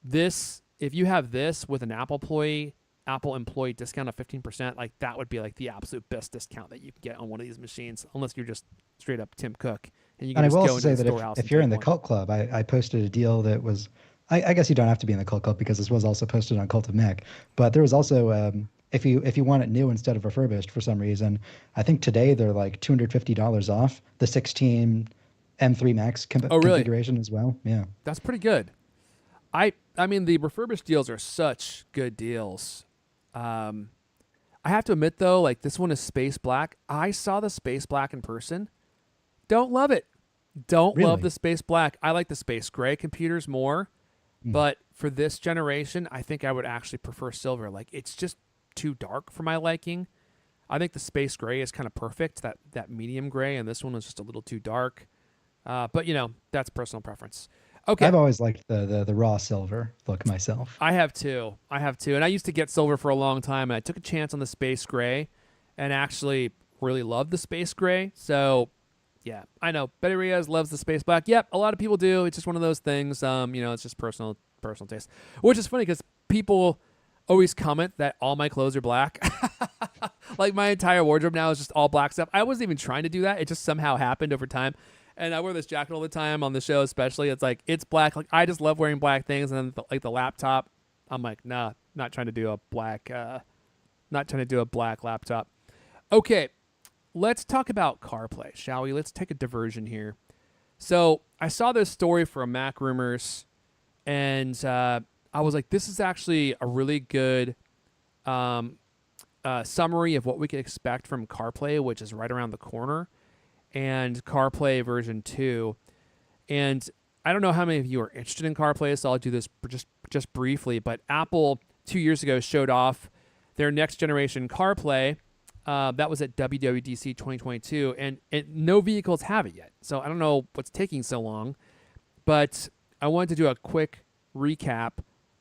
this, if you have this with an Apple employee discount of 15%, like that would be like the absolute best discount that you can get on one of these machines, unless you're just straight up Tim Cook and you can
And I
just
will
go
also
into
say
the
that
storehouse.
if you're in the Cult Club, I posted a deal that was, I guess you don't have to be in the Cult Club because this was also posted on Cult of Mac, but there was also, if you want it new instead of refurbished for some reason, I think today they're like $250 off the 16 M3 Max configuration as well. Yeah.
That's pretty good. I mean, the refurbished deals are such good deals. I have to admit though, like this one is space black. I saw the space black in person. Don't love it. Don't love the space black. I like the space gray computers more. But for this generation, I think I would actually prefer silver. Like it's just too dark for my liking. I think the space gray is kind of perfect, that medium gray, and this one was just a little too dark. But you know, that's personal preference. Okay.
I've always liked the raw silver look myself.
I have too. And I used to get silver for a long time, and I took a chance on the space gray and actually really loved the space gray. So yeah, I know Betty Reyes loves the space black. Yep, a lot of people do. It's just one of those things. You know, it's just personal taste. Which is funny because people always comment that all my clothes are black. Like my entire wardrobe now is just all black stuff. I wasn't even trying to do that. It just somehow happened over time. And I wear this jacket all the time on the show, especially. It's like, it's black. Like, I just love wearing black things. And then, the laptop, I'm like, nah, not trying to do a black laptop. Okay, let's talk about CarPlay, shall we? Let's take a diversion here. So I saw this story from Mac Rumors, and I was like, this is actually a really good summary of what we can expect from CarPlay, which is right around the corner, and CarPlay version 2. And I don't know how many of you are interested in CarPlay, so I'll do this just briefly. But Apple 2 years ago showed off their next generation CarPlay. That was at WWDC 2022, and no vehicles have it yet. So I don't know what's taking so long, but I wanted to do a quick recap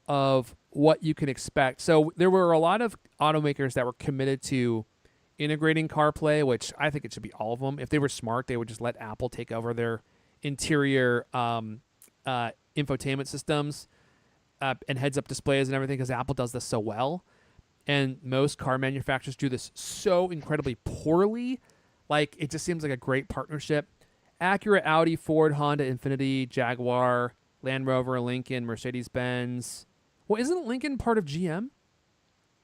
of what you can expect. So there were a lot of automakers that were committed to integrating CarPlay, which I think it should be all of them. If they were smart, they would just let Apple take over their interior infotainment systems and heads-up displays and everything, because Apple does this so well. And most car manufacturers do this so incredibly poorly. Like, it just seems like a great partnership. Acura, Audi, Ford, Honda, Infiniti, Jaguar, Land Rover, Lincoln, Mercedes-Benz. Well, isn't Lincoln part of GM?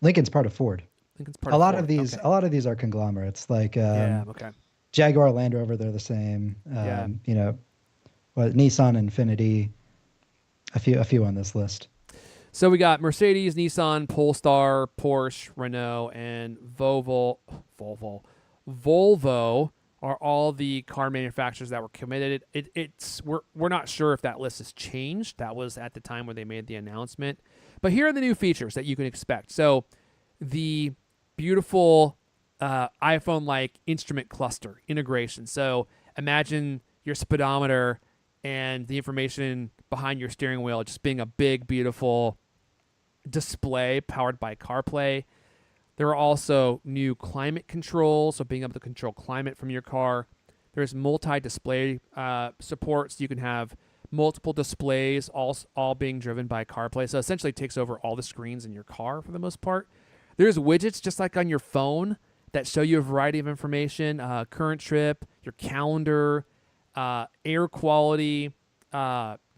Lincoln's part of Ford.
Lincoln's part
a
of
lot
Ford.
of these
Okay.
a lot of these are conglomerates, like
Okay.
Jaguar, Land Rover, they're the same.
Yeah.
You know, Nissan, Infiniti, a few on this list.
So we got Mercedes, Nissan, Polestar, Porsche, Renault, and Volvo. Volvo are all the car manufacturers that were committed. We're not sure if that list has changed. That was at the time when they made the announcement. But here are the new features that you can expect. So the beautiful iPhone-like instrument cluster integration. So imagine your speedometer and the information behind your steering wheel just being a big, beautiful display powered by CarPlay. There are also new climate controls, so being able to control climate from your car. There's multi-display support, so you can have multiple displays all being driven by CarPlay. So essentially it takes over all the screens in your car for the most part. There's widgets just like on your phone that show you a variety of information, current trip, your calendar, air quality,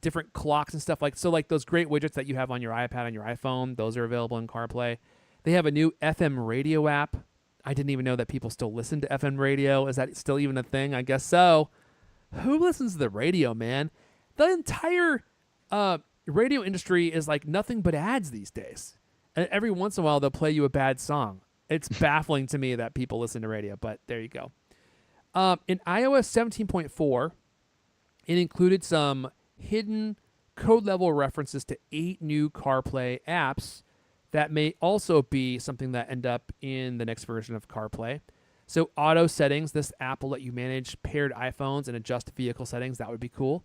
different clocks and stuff like those great widgets that you have on your iPad and your iPhone. Those are available in CarPlay. They have a new FM radio app. I didn't even know that people still listen to FM radio. Is that still even a thing? I guess so. Who listens to the radio, man? The entire radio industry is like nothing but ads these days. And every once in a while, they'll play you a bad song. It's baffling to me that people listen to radio, but there you go. In iOS 17.4, it included some hidden code-level references to 8 new CarPlay apps that may also be something that end up in the next version of CarPlay. So auto settings, this app will let you manage paired iPhones and adjust vehicle settings. That would be cool.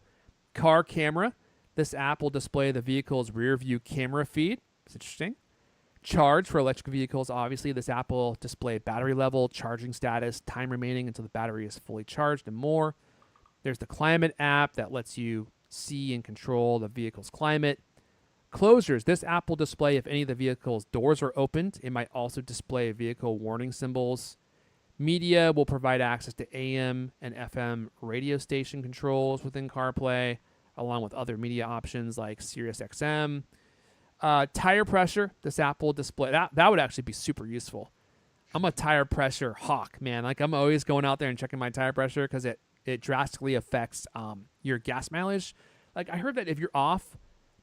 Car camera, this app will display the vehicle's rear view camera feed. It's interesting. Charge for electric vehicles, obviously. This app will display battery level, charging status, time remaining until the battery is fully charged, and more. There's the climate app that lets you see and control the vehicle's climate. Closures, this app will display if any of the vehicle's doors are opened. It might also display vehicle warning symbols. Media will provide access to AM and FM radio station controls within CarPlay, along with other media options like SiriusXM. Tire pressure, this app will display. That would actually be super useful. I'm a tire pressure hawk, man. Like, I'm always going out there and checking my tire pressure because it drastically affects your gas mileage. Like, I heard that if you're off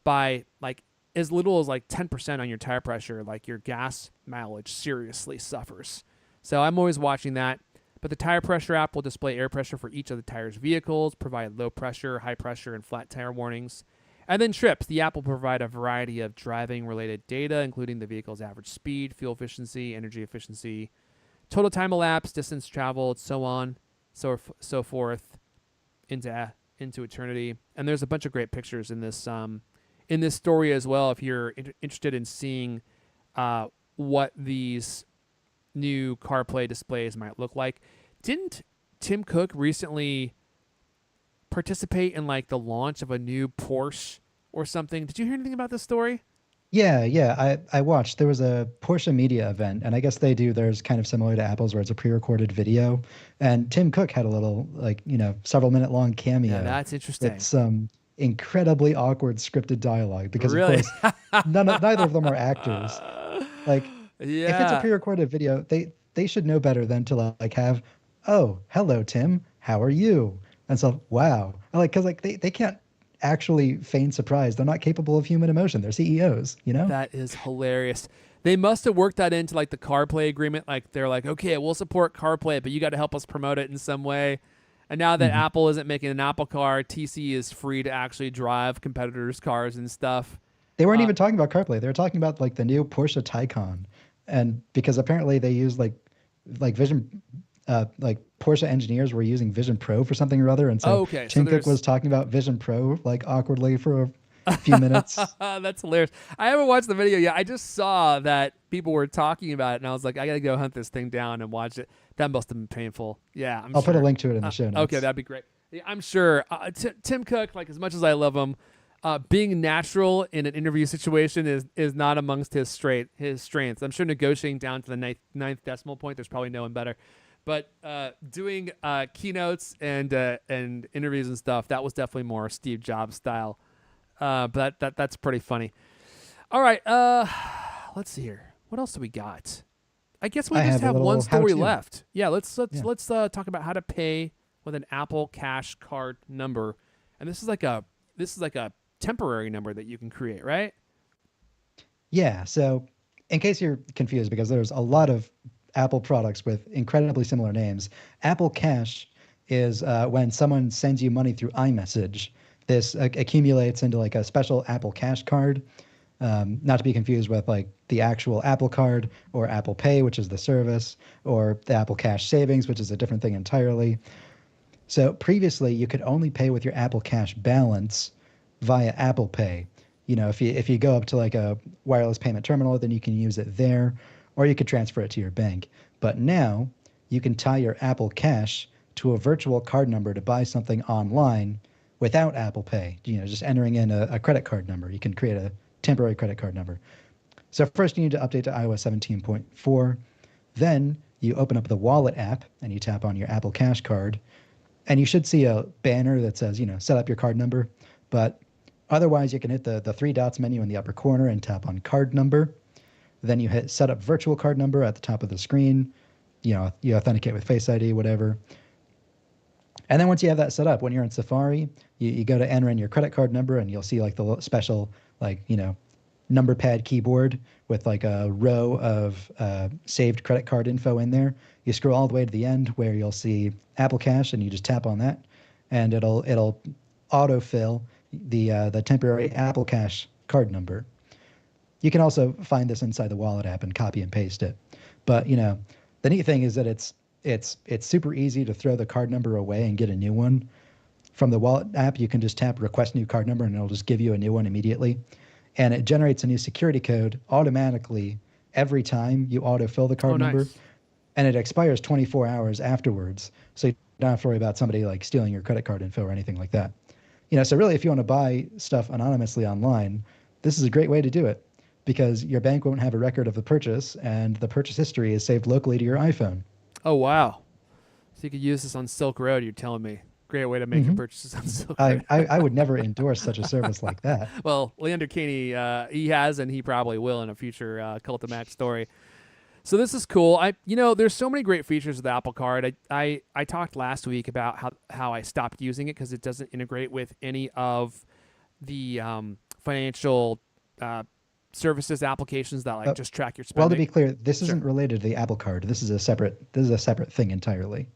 by like as little as like 10% on your tire pressure, like your gas mileage seriously suffers. So I'm always watching that. But the tire pressure app will display air pressure for each of the tire's vehicles, provide low pressure, high pressure, and flat tire warnings. And then trips, the app will provide a variety of driving-related data, including the vehicle's average speed, fuel efficiency, energy efficiency, total time elapsed, distance traveled, so on, so forth, into eternity. And there's a bunch of great pictures in this story as well. If you're interested in seeing what these new CarPlay displays might look like, didn't Tim Cook recently participate in like the launch of a new Porsche or something? Did you hear anything about this story?
Yeah. I watched. There was a Porsche media event, and I guess they do theirs kind of similar to Apple's, where it's a pre-recorded video. And Tim Cook had a little, like, several minute long cameo.
Yeah, that's interesting.
It's some incredibly awkward scripted dialogue because,
really?
Of course, neither of them are actors. Like,
yeah.
if it's a pre-recorded video, they should know better than to like have, oh, hello, Tim, how are you? And so, wow. Because they can't actually feign surprise. They're not capable of human emotion. They're CEOs,
That is hilarious. They must have worked that into like the CarPlay agreement. Like, they're like, okay, we'll support CarPlay, but you got to help us promote it in some way. And now that Apple isn't making an Apple car, TC is free to actually drive competitors' cars and stuff.
They weren't even talking about CarPlay. They were talking about like the new Porsche Taycan. And because apparently they use like Vision, like Porsche engineers were using Vision Pro for something or other. And so Tim Cook was talking about Vision Pro like awkwardly for a few minutes.
That's hilarious. I haven't watched the video yet. I just saw that people were talking about it, and I was like, I got to go hunt this thing down and watch it. That must have been painful. Yeah,
I'll put a link to it in the show notes.
Okay, that'd be great. Yeah, I'm sure. Tim Cook, like, as much as I love him, being natural in an interview situation is not amongst his strengths. I'm sure negotiating down to the ninth decimal point, there's probably no one better. But doing keynotes and interviews and stuff, that was definitely more Steve Jobs style. But that's pretty funny. All right, let's see here. What else do we got? I guess we just have one story left. Yeah, let's talk about how to pay with an Apple Cash card number. And this is like a temporary number that you can create, right?
Yeah. So in case you're confused, because there's a lot of Apple products with incredibly similar names, Apple Cash is when someone sends you money through iMessage. This accumulates into like a special Apple Cash card, not to be confused with like the actual Apple Card or Apple Pay, which is the service, or the Apple Cash Savings, which is a different thing entirely. So previously, you could only pay with your Apple Cash balance via Apple Pay. If you go up to like a wireless payment terminal, then you can use it there, or you could transfer it to your bank. But now you can tie your Apple Cash to a virtual card number to buy something online without Apple Pay. Just entering in a credit card number. You can create a temporary credit card number. So first you need to update to iOS 17.4. Then you open up the Wallet app and you tap on your Apple Cash card. And you should see a banner that says, set up your card number. But Otherwise, you can hit the three dots menu in the upper corner and tap on card number. Then you hit set up virtual card number at the top of the screen. You authenticate with Face ID, whatever. And then once you have that set up, when you're in Safari, you go to enter in your credit card number, and you'll see like the special, like, number pad keyboard with like a row of saved credit card info in there. You scroll all the way to the end where you'll see Apple Cash, and you just tap on that, and it'll autofill the temporary Apple Cash card number. You can also find this inside the Wallet app and copy and paste it. But the neat thing is that it's super easy to throw the card number away and get a new one. From the Wallet app, you can just tap request new card number, and it'll just give you a new one immediately. And it generates a new security code automatically every time you autofill the card number.
Nice.
And it expires 24 hours afterwards. So you don't have to worry about somebody like stealing your credit card info or anything like that. So really, if you want to buy stuff anonymously online, this is a great way to do it, because your bank won't have a record of the purchase, and the purchase history is saved locally to your iPhone.
Oh, wow. So you could use this on Silk Road, you're telling me. Great way to make your purchases on Silk Road.
I would never endorse such a service like that.
Well, Leander Caney, he has, and he probably will in a future Cult of Mac story. So this is cool. There's so many great features of the Apple Card. I talked last week about how I stopped using it because it doesn't integrate with any of the financial services applications that just track your spending.
Well, to be clear, this isn't related to the Apple Card. This is a separate thing entirely.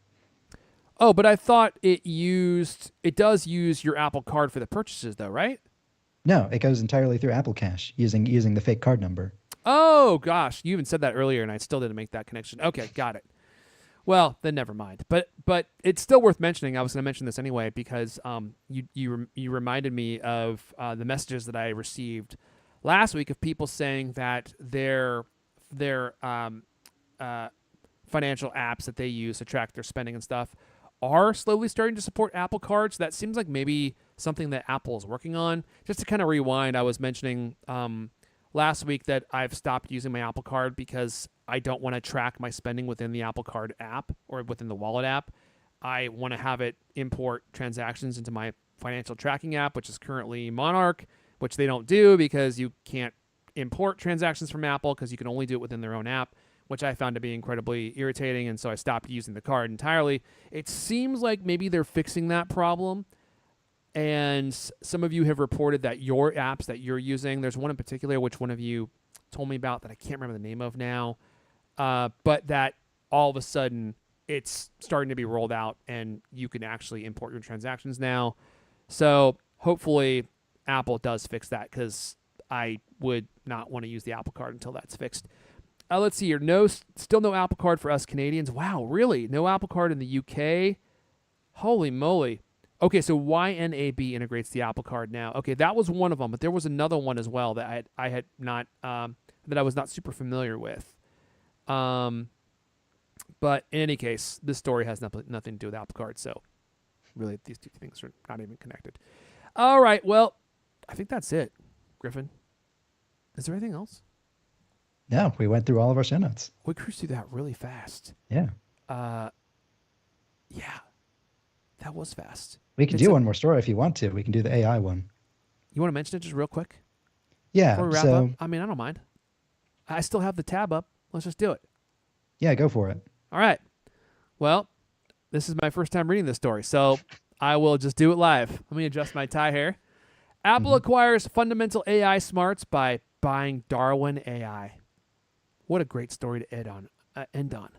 Oh, but I thought it does use your Apple Card for the purchases though, right?
No, it goes entirely through Apple Cash using the fake card number.
Oh gosh, you even said that earlier, and I still didn't make that connection. Okay, got it. Well, then never mind. But it's still worth mentioning. I was going to mention this anyway because you reminded me of the messages that I received last week of people saying that their financial apps that they use to track their spending and stuff are slowly starting to support Apple Cards. That seems like maybe something that Apple is working on. Just to kind of rewind, I was mentioning last week that I've stopped using my Apple Card because I don't want to track my spending within the Apple Card app or within the Wallet app. I want to have it import transactions into my financial tracking app, which is currently Monarch, which they don't do because you can't import transactions from Apple because you can only do it within their own app, which I found to be incredibly irritating, and so I stopped using the card entirely. It seems like maybe they're fixing that problem. And some of you have reported that your apps that you're using, there's one in particular, which one of you told me about that I can't remember the name of now, but that all of a sudden it's starting to be rolled out and you can actually import your transactions now. So hopefully Apple does fix that because I would not want to use the Apple Card until that's fixed. Let's see here. Still no Apple Card for us Canadians. Wow, really? No Apple Card in the UK? Holy moly. Okay, so YNAB integrates the Apple Card now. Okay, that was one of them, but there was another one as well that I had not that I was not super familiar with. But in any case, this story has nothing to do with Apple Card, so really these two things are not even connected. All right, well, I think that's it, Griffin. Is there anything else?
No, we went through all of our show notes.
We cruised through that really fast.
Yeah.
Yeah. That was fast.
We can do one more story if you want to. We can do the AI one.
You want to mention it just real quick?
Yeah.
Before we wrap up? I mean, I don't mind. I still have the tab up. Let's just do it.
Yeah, go for it.
All right. Well, this is my first time reading this story, so I will just do it live. Let me adjust my tie here. Apple acquires fundamental AI smarts by buying Darwin AI. What a great story to end on.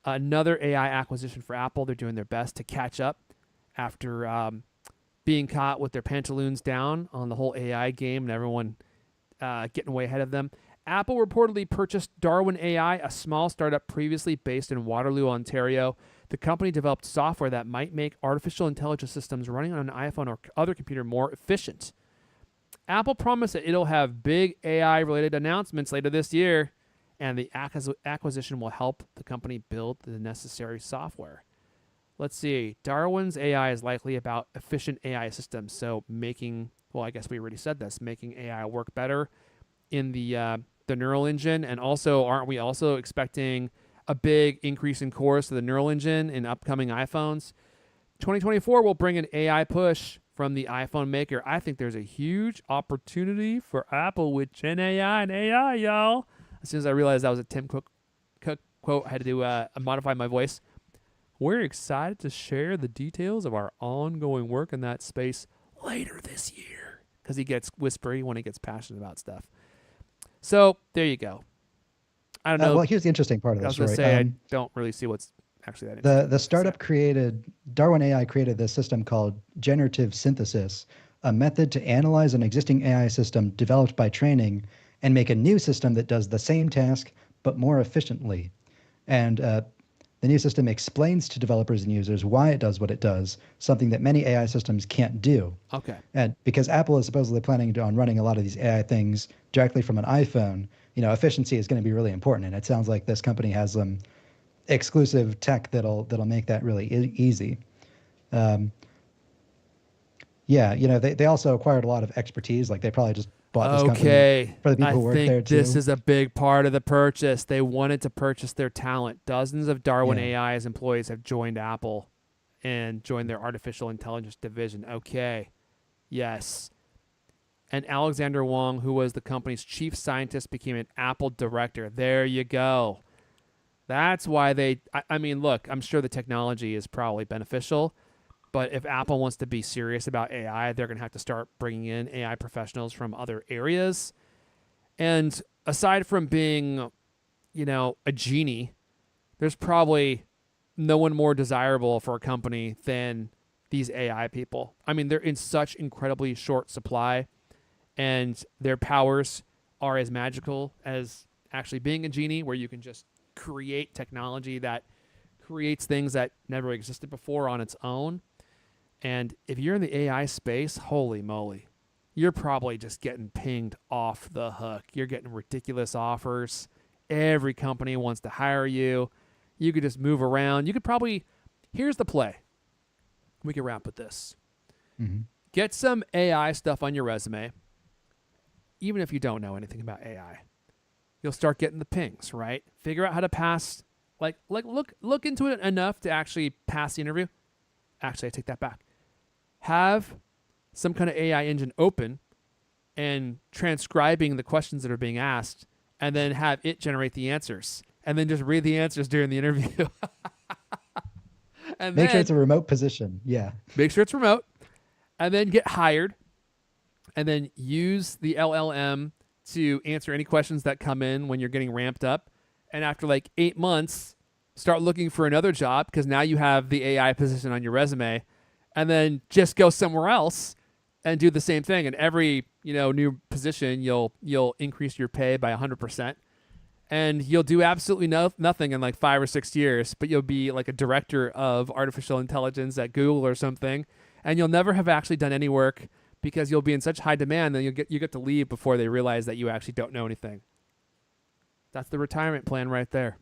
Another AI acquisition for Apple. They're doing their best to catch up after being caught with their pantaloons down on the whole AI game and everyone getting way ahead of them. Apple reportedly purchased Darwin AI, a small startup previously based in Waterloo, Ontario. The company developed software that might make artificial intelligence systems running on an iPhone or other computer more efficient. Apple promised that it'll have big AI-related announcements later this year, and the acquisition will help the company build the necessary software. Let's see. Darwin's AI is likely about efficient AI systems, so making, well, I guess we already said this, making AI work better in the neural engine, and also, aren't we also expecting a big increase in cores to the neural engine in upcoming iPhones? 2024 will bring an AI push from the iPhone maker. I think there's a huge opportunity for Apple with Gen AI and AI, y'all. As soon as I realized that was a Tim Cook quote, I had to modify my voice. We're excited to share the details of our ongoing work in that space later this year. Because he gets whispery when he gets passionate about stuff. So there you go. I don't know.
Well, here's the interesting part of
I
this
was
story.
going to say, I don't really see what's actually that interesting.
The startup Darwin AI created this system called generative synthesis, a method to analyze an existing AI system developed by training and make a new system that does the same task but more efficiently. And the new system explains to developers and users why it does what it does, something that many AI systems can't do.
Okay.
And because Apple is supposedly planning on running a lot of these AI things directly from an iPhone, efficiency is going to be really important. And it sounds like this company has some exclusive tech that'll make that really easy. They also acquired a lot of expertise. Like they probably just bought this company for the people who work there too.
This is a big part of the purchase. They wanted to purchase their talent. Dozens of Darwin AI's employees have joined Apple and joined their artificial intelligence division. Okay. Yes. And Alexander Wong, who was the company's chief scientist, became an Apple director. There you go. That's why look, I'm sure the technology is probably beneficial. But if Apple wants to be serious about AI, they're going to have to start bringing in AI professionals from other areas. And aside from being, a genie, there's probably no one more desirable for a company than these AI people. I mean, they're in such incredibly short supply, and their powers are as magical as actually being a genie, where you can just create technology that creates things that never existed before on its own. And if you're in the AI space, holy moly, you're probably just getting pinged off the hook. You're getting ridiculous offers. Every company wants to hire you. You could just move around. You could probably, here's the play. We can wrap with this.
Mm-hmm.
Get some AI stuff on your resume. Even if you don't know anything about AI, you'll start getting the pings, right? Figure out how to pass, look into it enough to actually pass the interview. Actually, I take that back. Have some kind of AI engine open and transcribing the questions that are being asked, and then have it generate the answers, and then just read the answers during the interview. And
make sure it's a remote position. Yeah.
Make sure it's remote, and then get hired, and then use the LLM to answer any questions that come in when you're getting ramped up. And after 8 months, start looking for another job because now you have the AI position on your resume, and then just go somewhere else and do the same thing. And every, new position, you'll increase your pay by 100%, and you'll do absolutely nothing in 5 or 6 years, but you'll be like a director of artificial intelligence at Google or something, and you'll never have actually done any work because you'll be in such high demand that you get to leave before they realize that you actually don't know anything. That's the retirement plan right there.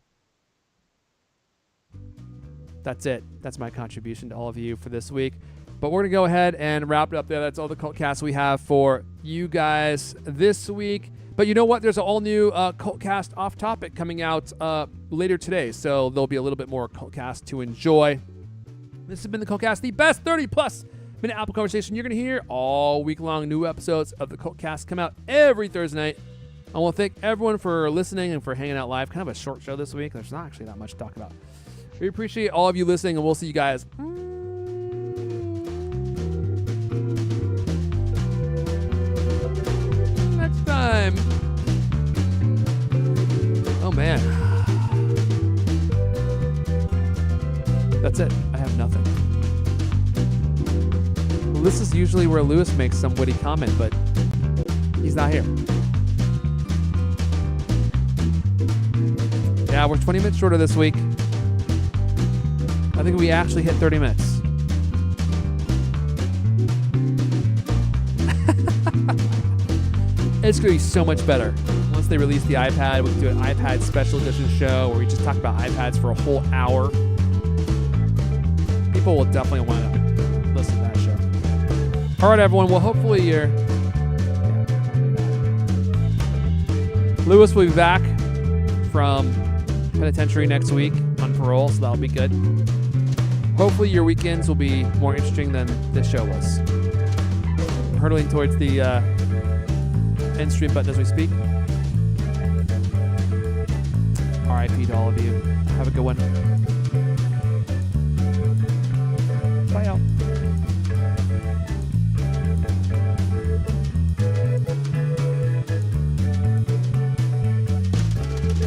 That's it. That's my contribution to all of you for this week. But we're going to go ahead and wrap it up there. That's all the CultCast we have for you guys this week. But you know what? There's an all-new CultCast Off Topic coming out later today. So there'll be a little bit more CultCast to enjoy. This has been the CultCast, the best 30-plus minute Apple conversation you're going to hear all week long. New episodes of the CultCast come out every Thursday night. I want to thank everyone for listening and for hanging out live. Kind of a short show this week. There's not actually that much to talk about. We appreciate all of you listening, and we'll see you guys next time. Oh, man. That's it. I have nothing. Well, this is usually where Lewis makes some witty comment, but he's not here. Yeah, we're 20 minutes shorter this week. I think we actually hit 30 minutes. It's going to be so much better. Once they release the iPad, we can do an iPad special edition show where we just talk about iPads for a whole hour. People will definitely want to listen to that show. All right, everyone. Well, hopefully you're... Lewis will be back from penitentiary next week on parole, so that'll be good. Hopefully your weekends will be more interesting than this show was. hurtling towards the end stream button as we speak. RIP to all of you. Have a good one. Bye, y'all.